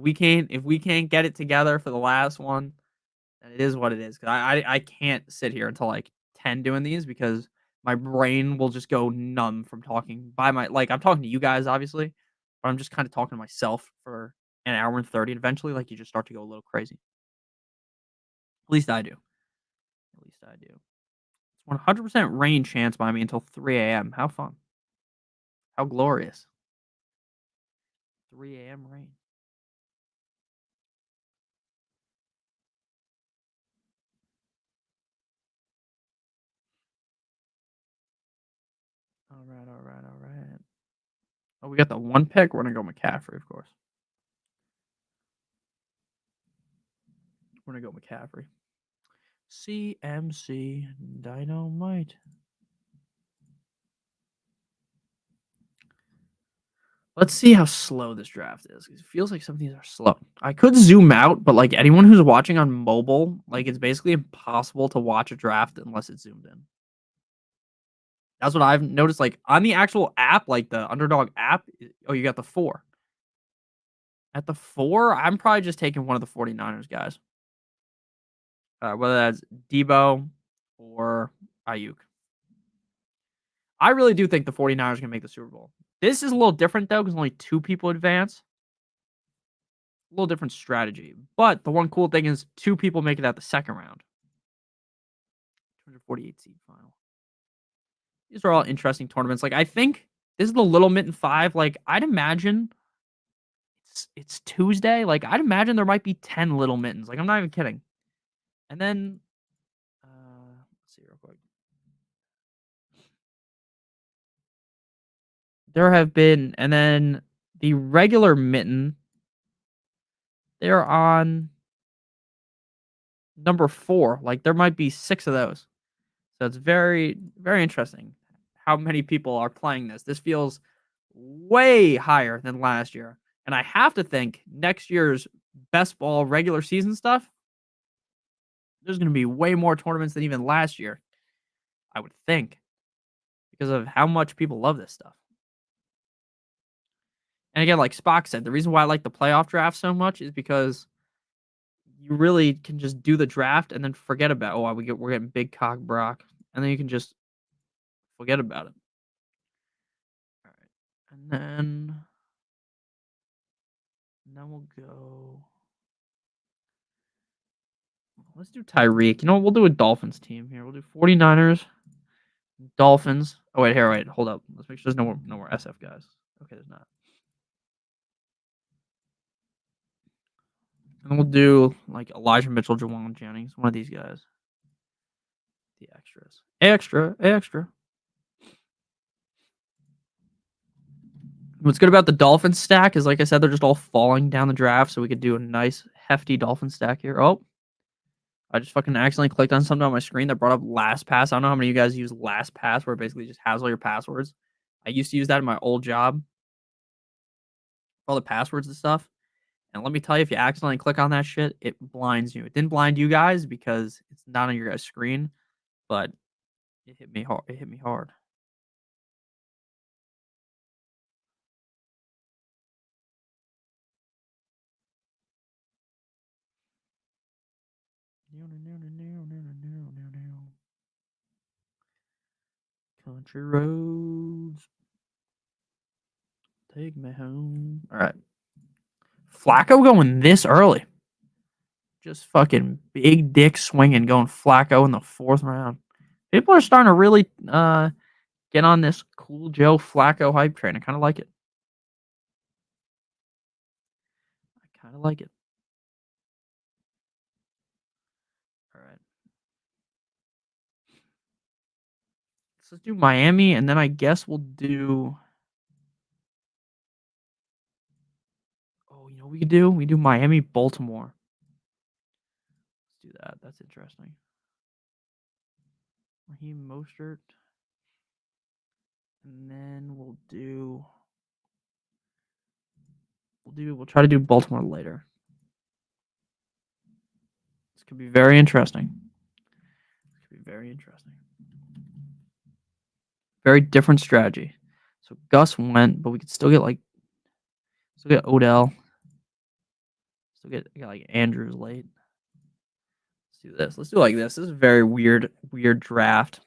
we can't get it together for the last one, then it is what it is. Cause I can't sit here until like 10 doing these because my brain will just go numb from talking by my like I'm talking to you guys obviously, but I'm just kind of talking to myself for an hour and 30, and eventually like you just start to go a little crazy. At least I do. At least I do. It's 100% rain chance by me until 3 a.m. How fun. How glorious. 3 a.m. rain. All right, all right, all right. Oh, we got the one pick. We're gonna go McCaffrey, of course. We're gonna go McCaffrey. CMC Dynamite. Let's see how slow this draft is. It feels like some of these are slow. I could zoom out, but like anyone who's watching on mobile, like it's basically impossible to watch a draft unless it's zoomed in. That's what I've noticed. Like on the actual app, like the Underdog app, oh, you got the 4. At the 4, I'm probably just taking one of the 49ers guys. Whether that's Debo or Ayuk. I really do think the 49ers are going to make the Super Bowl. This is a little different, though, because only 2 people advance. A little different strategy. But the one cool thing is 2 people make it out the second round. 248 seed final. These are all interesting tournaments. Like, I think this is the Little Mitten 5. Like, I'd imagine it's Tuesday. Like, I'd imagine there might be 10 Little Mittens. Like, I'm not even kidding. And then, let's see real quick. There have been, and then the regular mitten, they're on number 4. Like there might be 6 of those. So it's very, very interesting how many people are playing this. This feels way higher than last year. And I have to think next year's best ball regular season stuff, there's going to be way more tournaments than even last year. I would think because of how much people love this stuff. And again, like Spock said, the reason why I like the playoff draft so much is because you really can just do the draft and then forget about we're getting big cock Brock, and then you can just forget about it. All right, and then we'll go. Let's do Tyreek. You know what? We'll do a Dolphins team here. We'll do 49ers, Dolphins. Oh wait, here, wait, hold up. Let's make sure there's no more SF guys. Okay, there's not. And then we'll do like Elijah Mitchell, Jawan Jennings, one of these guys. The extras. Extra. What's good about the Dolphin stack is, like I said, they're just all falling down the draft, so we could do a nice, hefty Dolphin stack here. Oh, I just fucking accidentally clicked on something on my screen that brought up LastPass. I don't know how many of you guys use LastPass, where it basically just has all your passwords. I used to use that in my old job, all the passwords and stuff. And let me tell you, if you accidentally click on that shit, it blinds you. It didn't blind you guys because it's not on your guys' screen, but it hit me hard. It hit me hard. Country roads take me home. All right. Flacco going this early. Just fucking big dick swinging, going Flacco in the 4th round. People are starting to really get on this cool Joe Flacco hype train. I kind of like it. I kind of like it. All right. So let's do Miami, and then I guess we'll do. Oh, you know what we could do? We do Miami, Baltimore. Let's do that. That's interesting. Raheem Mostert. And then we'll try to do Baltimore later. This could be very interesting. Very different strategy. So Gus went, but we could still get Odell. Still get like Andrews late. Let's do this. Let's do like this. This is a very weird draft.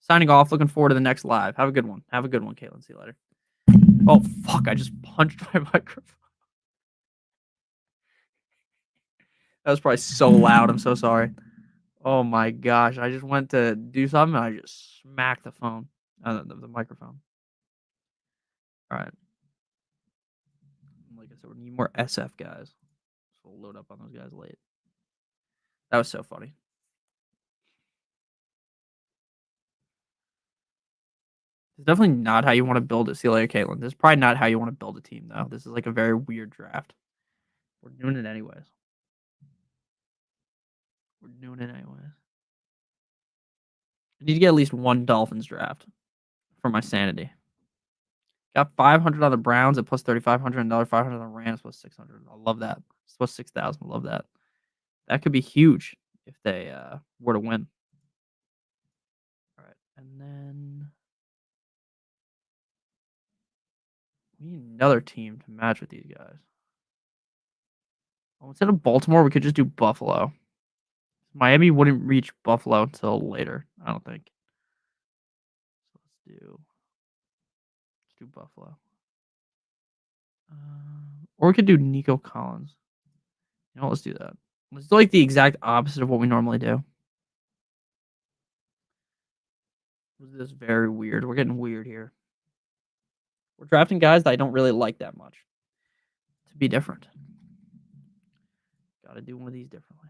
Signing off. Looking forward to the next live. Have a good one. Caitlin. See you later. Oh, fuck. I just punched my microphone. That was probably so loud. I'm so sorry. Oh, my gosh. I just went to do something, and I just smacked the phone. The microphone. All right. Like I said, we need more SF guys. So we'll load up on those guys late. That was so funny. It's definitely not how you want to build it. See you later, Caitlin. This is probably not how you want to build a team, though. This is like a very weird draft. We're doing it anyways. I need to get at least one Dolphins draft for my sanity. Got 500 on the Browns at plus 3,500, another 500 on the Rams plus 600. I love that. It's plus 6,000. I love that. That could be huge if they were to win. All right, and then we need another team to match with these guys. Well, instead of Baltimore, we could just do Buffalo. Miami wouldn't reach Buffalo until later, I don't think. So let's do Buffalo. Or we could do Nico Collins. You know, let's do that. Let's do like the exact opposite of what we normally do. This is very weird. We're getting weird here. We're drafting guys that I don't really like that much. To be different. Gotta do one of these differently.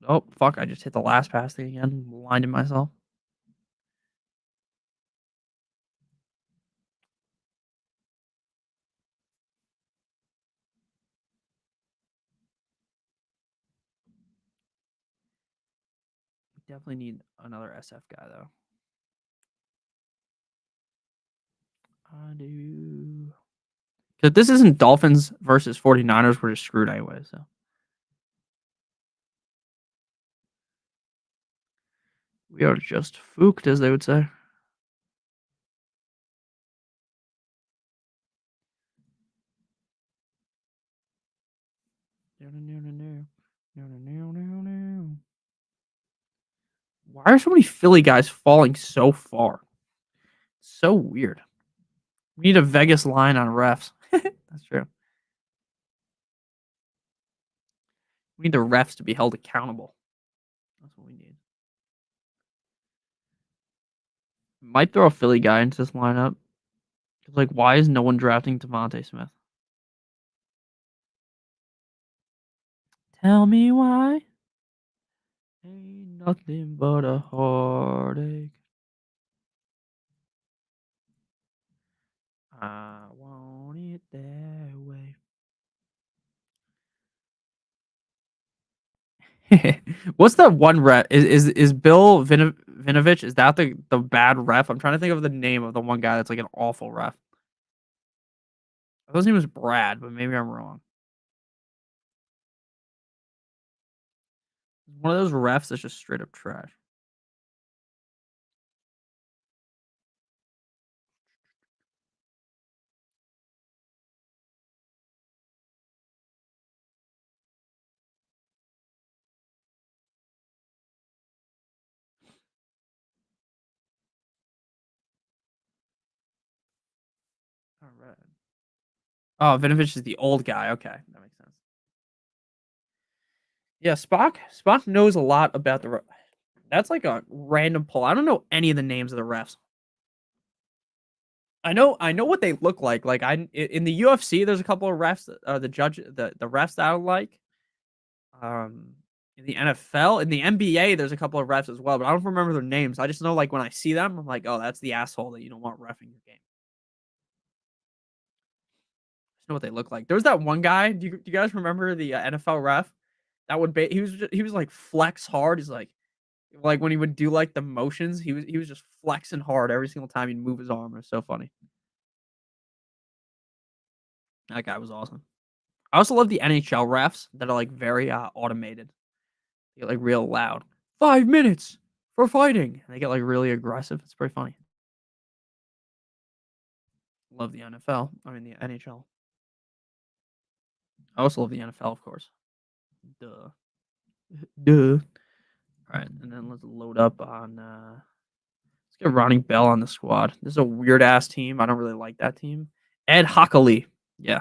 Oh, fuck. I just hit the last pass thing again. Blinded myself. Definitely need another SF guy, though. I do. Because this isn't Dolphins versus 49ers, we're just screwed anyway, so. We are just fooked, as they would say. Why are so many Philly guys falling so far? So weird. We need a Vegas line on refs. That's true. We need the refs to be held accountable. That's what we need. Might throw a Philly guy into this lineup. Like, why is no one drafting Devontae Smith? Tell me why. Ain't nothing but a heartache. I want it that way. What's that one ref? Is Bill Vinovich? Is that the bad ref? I'm trying to think of the name of the one guy that's like an awful ref. I thought his name was Brad, but maybe I'm wrong. One of those refs that's just straight up trash. All right. Oh, Vinovich is the old guy. Okay, that makes sense. Yeah, Spock knows a lot about the. That's like a random poll. I don't know any of the names of the refs. I know what they look like. Like in the UFC, there's a couple of refs, the judge, the refs that I don't like. Um, in the NFL, in the NBA, there's a couple of refs as well, but I don't remember their names. I just know like when I see them, I'm like, oh, that's the asshole that you don't want reffing your game. I just know what they look like. There was that one guy. Do you guys remember the NFL ref? That would be he was like flex hard. He's like when he would do like the motions, he was just flexing hard every single time he'd move his arm. It was so funny. That guy was awesome. I also love the NHL refs that are like very automated. They get like real loud. 5 minutes for fighting. And they get like really aggressive. It's pretty funny. Love the NFL. I mean the NHL. I also love the NFL, of course. Duh. Duh. All right, and then let's load up on. Let's get Ronnie Bell on the squad. This is a weird ass team. I don't really like that team. Ed Hockley. Yeah,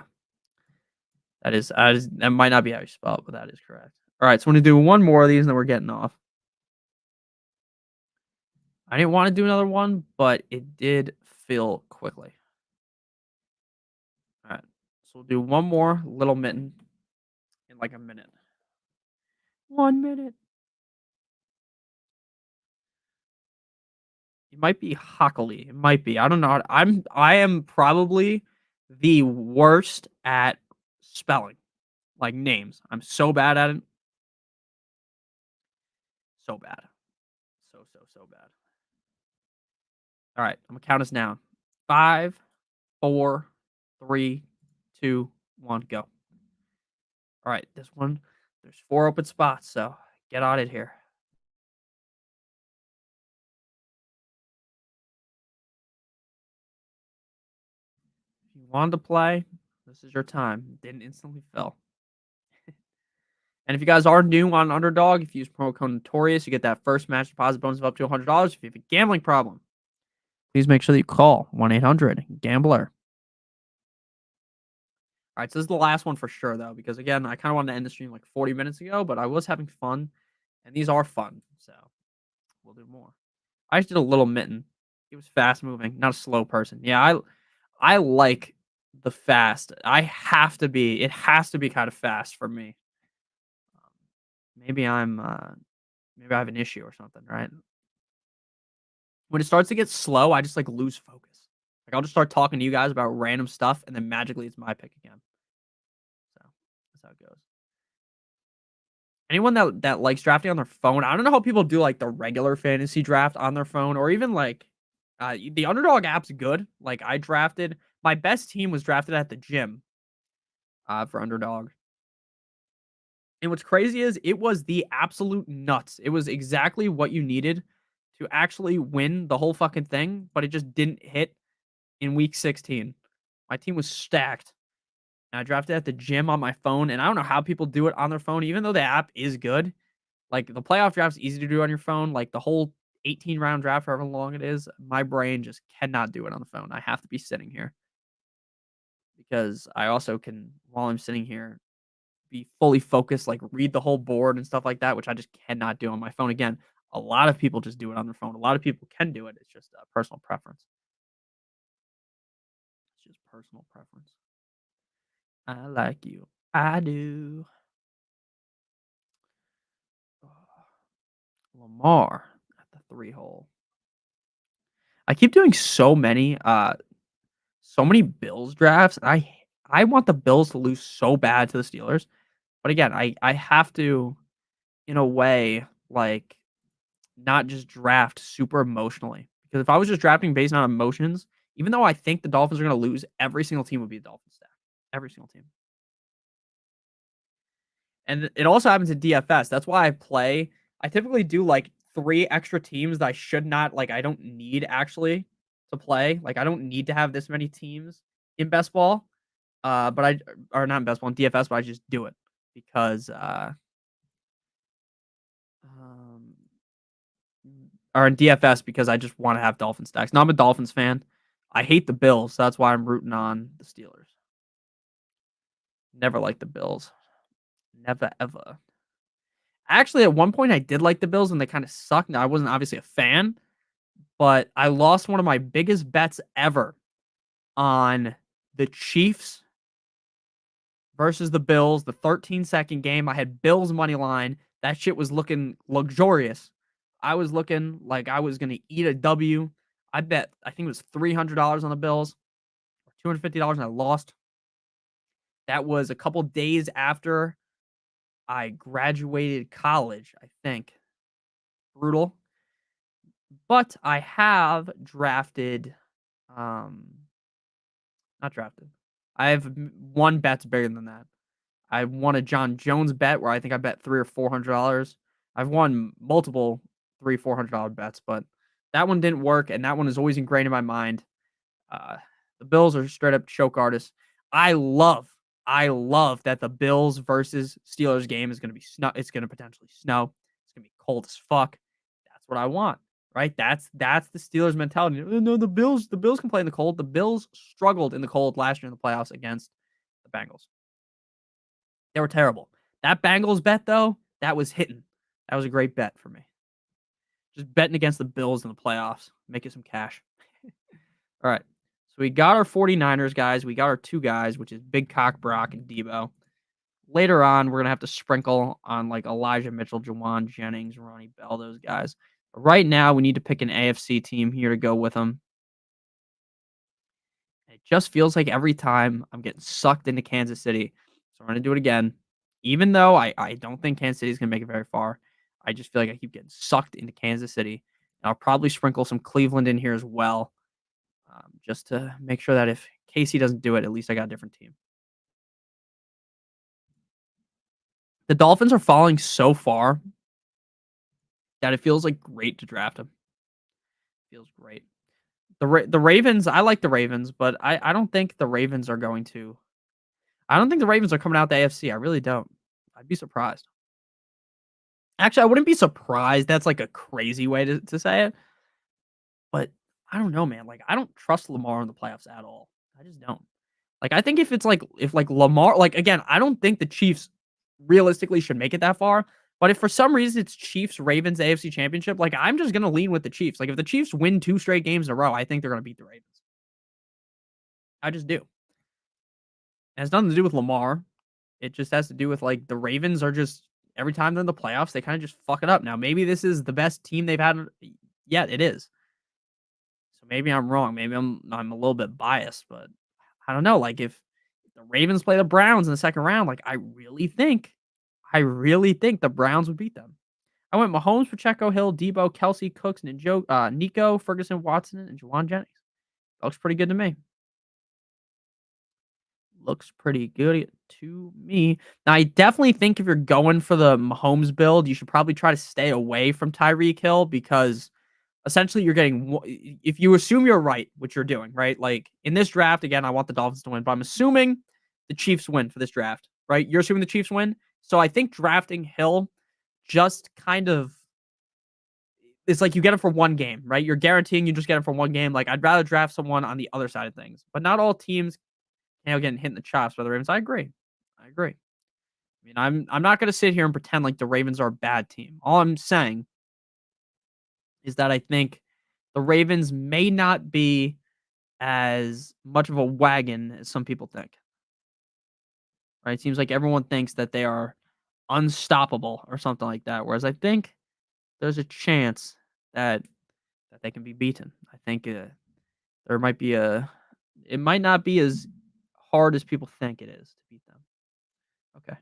that might not be how you spell it, but that is correct. All right, so I'm gonna do one more of these, and then we're getting off. I didn't want to do another one, but it did fill quickly. All right, so we'll do one more little mitten in like a minute. 1 minute. It might be Hockley. It might be. I don't know. I am probably the worst at spelling, like names. I'm so bad at it. So bad. So bad. All right, I'm gonna count us down. 5, 4, 3, 2, 1, go. All right, this one, there's 4 open spots, so get on it here. If you wanted to play, this is your time. Didn't instantly fill. And if you guys are new on Underdog, if you use promo code Notorious, you get that first match deposit bonus of up to $100. If you have a gambling problem, please make sure that you call 1-800-GAMBLER. All right, so this is the last one for sure, though, because again, I kind of wanted to end the stream like 40 minutes ago, but I was having fun, and these are fun, so we'll do more. I just did a little mitten. He was fast moving, not a slow person. Yeah, I like the fast. It has to be kind of fast for me. Um, maybe maybe I have an issue or something, right? When it starts to get slow, I just like lose focus. Like I'll just start talking to you guys about random stuff, and then magically it's my pick again. So that's how it goes. Anyone that likes drafting on their phone, I don't know how people do like the regular fantasy draft on their phone, or even like the Underdog app's good. Like I drafted my best team was drafted at the gym for Underdog. And what's crazy is it was the absolute nuts. It was exactly what you needed to actually win the whole fucking thing, but it just didn't hit in week 16. My team was stacked. And I drafted at the gym on my phone, and I don't know how people do it on their phone, even though the app is good. Like the playoff draft's easy to do on your phone. Like the whole 18 round draft, however long it is, my brain just cannot do it on the phone. I have to be sitting here because I also can, while I'm sitting here, be fully focused, like read the whole board and stuff like that, which I just cannot do on my phone. Again, a lot of people just do it on their phone. A lot of people can do it. It's just a personal preference. It's just personal preference. I like you. I do. Lamar at the 3 hole. I keep doing so many Bills drafts. I want the Bills to lose so bad to the Steelers. But again, I have to in a way like not just draft super emotionally. Because if I was just drafting based on emotions, even though I think the Dolphins are going to lose, every single team would be a Dolphins stack. Every single team. And it also happens in DFS. That's why I typically do like 3 extra teams that I should not like I don't need actually to play. Like I don't need to have this many teams in best ball. But I or not in best ball in DFS, but I just do it because um or in DFS because I just want to have Dolphin stacks. Now I'm a Dolphins fan. I hate the Bills, so that's why I'm rooting on the Steelers. Never liked the Bills. Never ever. Actually, at one point, I did like the Bills, and they kinda sucked. Now, I wasn't obviously a fan, but I lost one of my biggest bets ever on the Chiefs versus the Bills, the 13-second game. I had Bills money line. That shit was looking luxurious. I was looking like I was gonna eat a W. I bet I think it was $300 on the Bills or $250 and I lost. That was a couple days after I graduated college, I think. Brutal. But I have drafted um not drafted. I have won bets bigger than that. I won a John Jones bet where I think I bet 3 or $400. I've won multiple 3, $400 bets, but that one didn't work, and that one is always ingrained in my mind. Uh, the Bills are straight up choke artists. I love, I love that the Bills versus Steelers game is going to be snow. It's going to potentially snow. It's going to be cold as fuck. That's what I want, right? That's the Steelers mentality. No, the Bills can play in the cold. The Bills struggled in the cold last year in the playoffs against the Bengals. They were terrible. That Bengals bet though, that was hitting. That was a great bet for me. Just betting against the Bills in the playoffs, making some cash. All right. So we got our 49ers guys. We got our two guys, which is Big Cock Brock and Debo. Later on, we're going to have to sprinkle on like Elijah Mitchell, Jawan Jennings, Ronnie Bell, those guys. But right now, we need to pick an AFC team here to go with them. It just feels like every time I'm getting sucked into Kansas City. So I'm going to do it again. Even though I don't think Kansas City is going to make it very far, I just feel like I keep getting sucked into Kansas City. And I'll probably sprinkle some Cleveland in here as well, just to make sure that if KC doesn't do it, at least I got a different team. The Dolphins are falling so far that it feels like great to draft them. Feels great. The Ravens, I like the Ravens, but I don't think the Ravens are going to. I don't think the Ravens are coming out the AFC. I really don't. I'd be surprised. Actually, I wouldn't be surprised. That's like a crazy way to say it. But I don't know, man. Like, I don't trust Lamar in the playoffs at all. I just don't. Like, I think if Lamar, like again, I don't think the Chiefs realistically should make it that far. But if for some reason it's Chiefs Ravens AFC Championship, like I'm just gonna lean with the Chiefs. Like if the Chiefs win 2 straight games in a row, I think they're gonna beat the Ravens. I just do. It has nothing to do with Lamar. It just has to do with like the Ravens are just every time they're in the playoffs, they kind of just fuck it up. Now maybe this is the best team they've had yet. It is. So maybe I'm wrong. Maybe I'm a little bit biased, but I don't know. Like if the Ravens play the Browns in the second round, like I really think the Browns would beat them. I went Mahomes, Pacheco, Hill, Debo, Kelsey, Cooks, and Nico, Ferguson, Watson, and Jawan Jennings. Looks pretty good to me. Looks pretty good to me. Now, I definitely think if you're going for the Mahomes build, you should probably try to stay away from Tyreek Hill because essentially you're getting, if you assume you're right, which you're doing, right? Like in this draft, again, I want the Dolphins to win, but I'm assuming the Chiefs win for this draft, right? You're assuming the Chiefs win. So I think drafting Hill just kind of, it's like you get him for one game, right? You're guaranteeing you just get him for one game. Like I'd rather draft someone on the other side of things, but not all teams getting hit in the chops by the Ravens. I agree. I agree. I mean, I'm not going to sit here and pretend like the Ravens are a bad team. All I'm saying is that I think the Ravens may not be as much of a wagon as some people think. Right? It seems like everyone thinks that they are unstoppable or something like that. Whereas I think there's a chance that they can be beaten. I think there might be it might not be as hard as people think it is to beat them. Okay.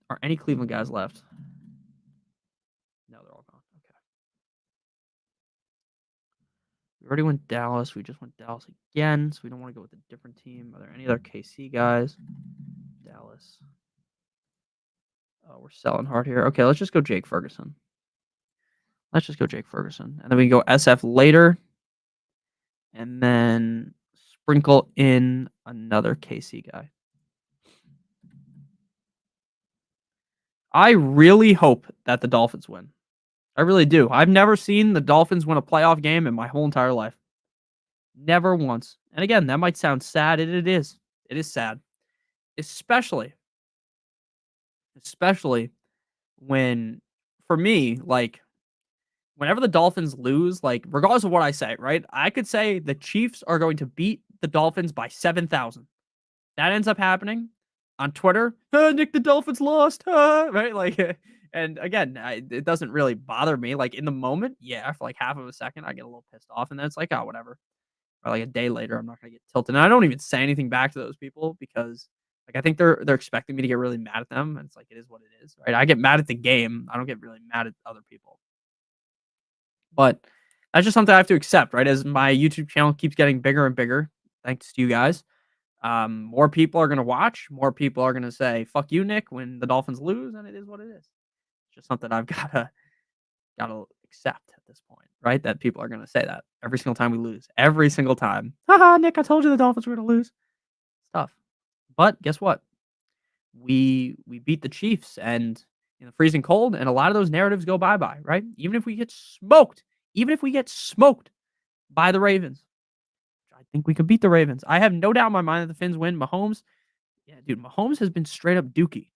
Are any Cleveland guys left? No, they're all gone. Okay. We already went Dallas. We just went Dallas again, so we don't want to go with a different team. Are there any other KC guys? Dallas. Oh, we're selling hard here. Okay, let's just go Jake Ferguson. Let's just go Jake Ferguson. And then we can go SF later. And then sprinkle in another KC guy. I really hope that the Dolphins win. I really do. I've never seen the Dolphins win a playoff game in my whole entire life. Never once. And again, that might sound sad. It is. It is sad. especially, especially when, for me, like whenever the Dolphins lose, like regardless of what I say, right? I could say the Chiefs are going to beat the Dolphins by 7,000. That ends up happening on Twitter. Nick, the Dolphins lost, right? Like, and again, it doesn't really bother me. Like in the moment, yeah, for like half of a second, I get a little pissed off, and then it's like, oh, whatever. Or like a day later, I'm not gonna get tilted. And I don't even say anything back to those people because like I think they're expecting me to get really mad at them, and it's like it is what it is, right? I get mad at the game. I don't get really mad at other people, but that's just something I have to accept, right? As my YouTube channel keeps getting bigger and bigger, thanks to you guys, more people are gonna watch. More people are gonna say "fuck you, Nick" when the Dolphins lose, and it is what it is. It's just something I've gotta accept at this point, right? That people are gonna say that every single time we lose, every single time. Haha, Nick, I told you the Dolphins were gonna lose. It's tough, but guess what? We beat the Chiefs and in the freezing cold, and a lot of those narratives go bye bye, right? Even if we get smoked by the Ravens, I think we could beat the Ravens. I have no doubt in my mind that the Finns win. Mahomes, yeah, dude, Mahomes has been straight up dookie.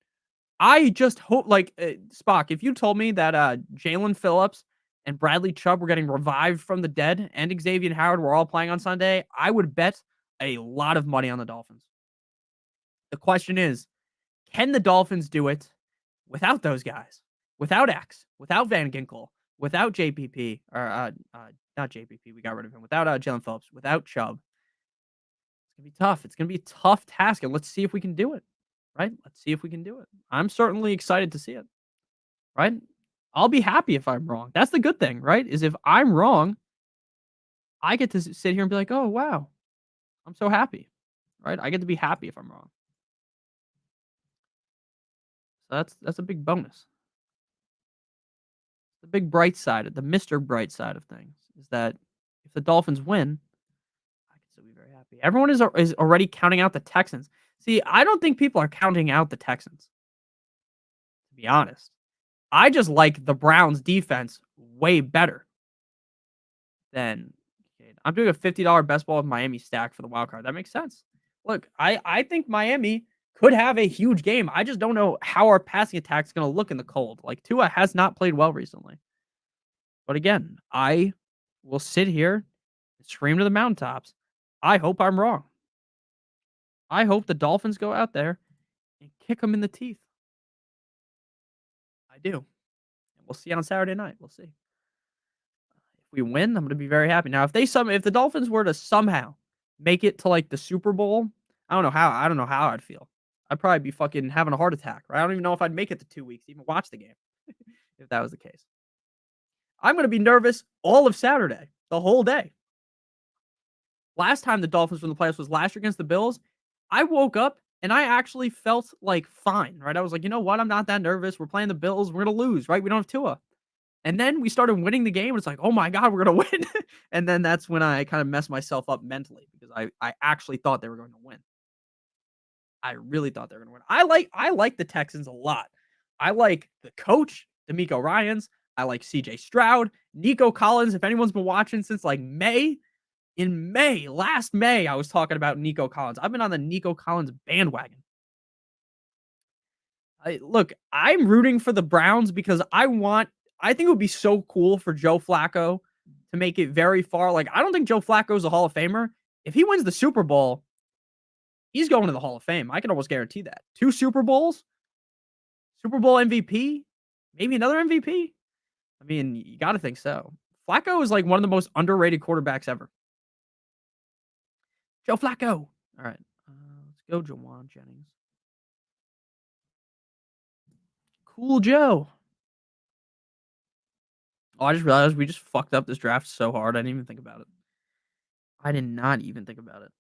I just hope, like Spock, if you told me that Jalen Phillips and Bradley Chubb were getting revived from the dead and Xavier Howard were all playing on Sunday, I would bet a lot of money on the Dolphins. The question is, can the Dolphins do it without those guys? Without X, without Van Ginkel, without JPP, or not JPP, we got rid of him. Without Jalen Phillips, without Chubb, it's gonna be tough. It's gonna be a tough task, and let's see if we can do it. Right? Let's see if we can do it. I'm certainly excited to see it. Right? I'll be happy if I'm wrong. That's the good thing, right? Is if I'm wrong, I get to sit here and be like, "Oh wow, I'm so happy." Right? I get to be happy if I'm wrong. So that's a big bonus. The big bright side, the Mr. Bright side of things is that if the Dolphins win, I can still be very happy. Everyone is already counting out the Texans. See, I don't think people are counting out the Texans, to be honest. I just like the Browns defense way better than okay, I'm doing a $50 best ball with Miami stack for the wild card. That makes sense. Look, I think Miami could have a huge game. I just don't know how our passing attack is going to look in the cold. Like Tua has not played well recently. But again, I will sit here and scream to the mountaintops. I hope I'm wrong. I hope the Dolphins go out there and kick them in the teeth. I do. And we'll see on Saturday night. We'll see. If we win, I'm going to be very happy. Now, if the Dolphins were to somehow make it to like the Super Bowl, I don't know how I'd feel. I'd probably be fucking having a heart attack. Right? I don't even know if I'd make it to 2 weeks to even watch the game if that was the case. I'm going to be nervous all of Saturday, the whole day. Last time the Dolphins were in the playoffs was last year against the Bills. I woke up and I actually felt like fine, right? I was like, you know what? I'm not that nervous. We're playing the Bills. We're going to lose, right? We don't have Tua. And then we started winning the game. It's like, oh my God, we're going to win. And then that's when I kind of messed myself up mentally because I actually thought they were going to win. I really thought they were going to win. I like the Texans a lot. I like the coach, D'Amico Ryans. I like CJ Stroud, Nico Collins. If anyone's been watching since like May, last May, I was talking about Nico Collins. I've been on the Nico Collins bandwagon. Look, I'm rooting for the Browns because I think it would be so cool for Joe Flacco to make it very far. Like, I don't think Joe Flacco is a Hall of Famer. If he wins the Super Bowl, he's going to the Hall of Fame. I can almost guarantee that. 2 Super Bowls, Super Bowl MVP, maybe another MVP. I mean, you got to think so. Flacco is like one of the most underrated quarterbacks ever. Joe Flacco. All right. Let's go, Jawan Jennings. Cool Joe. Oh, I just realized we just fucked up this draft so hard. I didn't even think about it. I did not even think about it.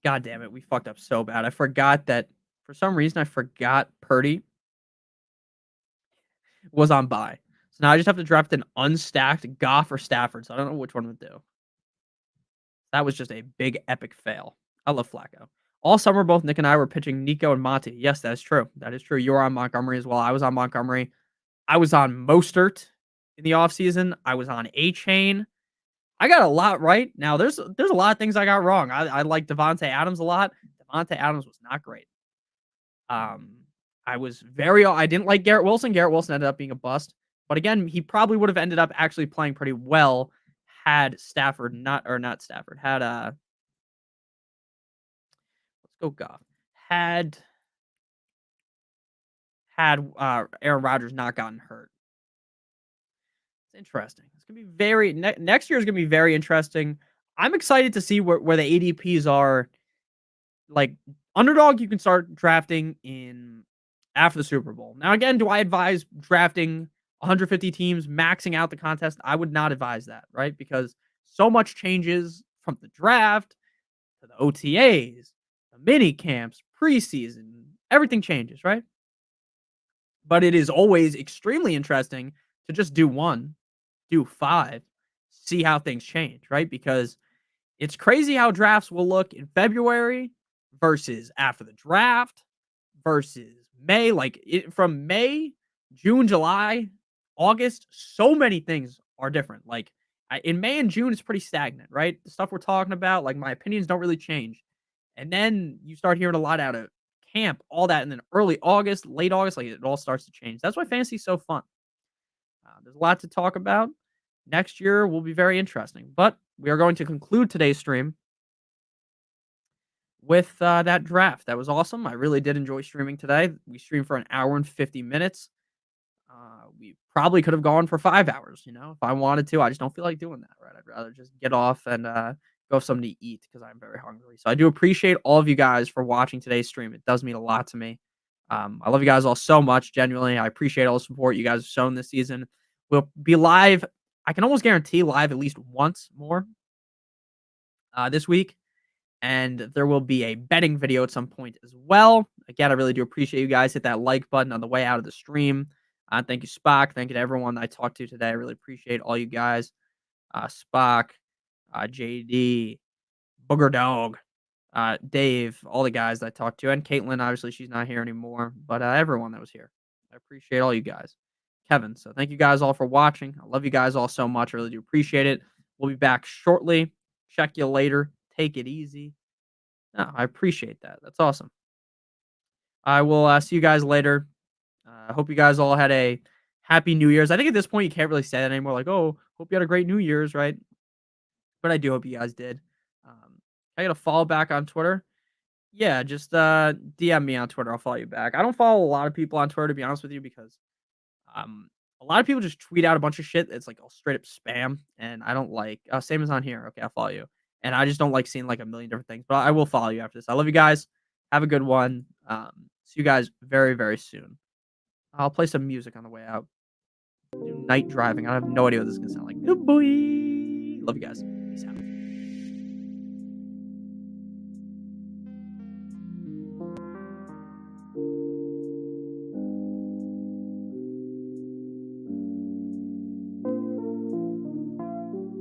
God damn it. We fucked up so bad. I forgot that for some reason, I forgot Purdy was on bye. So now I just have to draft an unstacked Goff or Stafford. So I don't know which one to do. That was just a big epic fail. I love Flacco. All summer, both Nick and I were pitching Nico and Monty. Yes, that is true. That is true. You were on Montgomery as well. I was on Montgomery. I was on Mostert in the offseason. I was on A-Chain. I got a lot right. Now there's a lot of things I got wrong. I like Devontae Adams a lot. Devontae Adams was not great. Um, I didn't like Garrett Wilson. Garrett Wilson ended up being a bust. But again, he probably would have ended up actually playing pretty well had Stafford not Stafford, had let's go Goff. Had Aaron Rodgers not gotten hurt. It's interesting. It's gonna be next year is gonna be very interesting. I'm excited to see where the ADPs are. Like Underdog, you can start drafting in after the Super Bowl. Now, again, do I advise drafting 150 teams, maxing out the contest? I would not advise that, right? Because so much changes from the draft to the OTAs, the mini camps, preseason, everything changes, right? But it is always extremely interesting to just do one, do five, see how things change, right? Because it's crazy how drafts will look in February versus after the draft versus May. From May, June, July, August, so many things are different. In May and June, it's pretty stagnant, right? The stuff we're talking about, like my opinions don't really change. And then you start hearing a lot out of camp, all that. And then early August, late August, like it all starts to change. That's why fantasy is so fun. There's a lot to talk about. Next year will be very interesting. But we are going to conclude today's stream with that draft. That was awesome. I really did enjoy streaming today. We streamed for an hour and 50 minutes. We probably could have gone for 5 hours, if I wanted to. I just don't feel like doing that, right? I'd rather just get off and go have something to eat because I'm very hungry. So I do appreciate all of you guys for watching today's stream. It does mean a lot to me. I love you guys all so much. Genuinely, I appreciate all the support you guys have shown this season. We'll be live. I can almost guarantee live at least once more this week. And there will be a betting video at some point as well. Again, I really do appreciate you guys. Hit that like button on the way out of the stream. Thank you, Spock. Thank you to everyone that I talked to today. I really appreciate all you guys. Spock, JD, Booger Dog, Dave, all the guys that I talked to, and Caitlin. Obviously, she's not here anymore, but everyone that was here. I appreciate all you guys. Kevin. So thank you guys all for watching. I love you guys all so much. I really do appreciate it. We'll be back shortly. Check you later. Take it easy. No, I appreciate that. That's awesome. I will see you guys later. I hope you guys all had a happy New Year's. I think at this point you can't really say that anymore. Like, oh, hope you had a great New Year's, right? But I do hope you guys did. I got to follow back on Twitter. Yeah, just DM me on Twitter. I'll follow you back. I don't follow a lot of people on Twitter, to be honest with you, because a lot of people just tweet out a bunch of shit that's like all straight up spam, and I don't like. Same as on here. Okay, I'll follow you, and I just don't like seeing like a million different things. But I will follow you after this. I love you guys. Have a good one. See you guys very very soon. I'll play some music on the way out. Do night driving. I have no idea what this is gonna sound like. Good boy. Love you guys.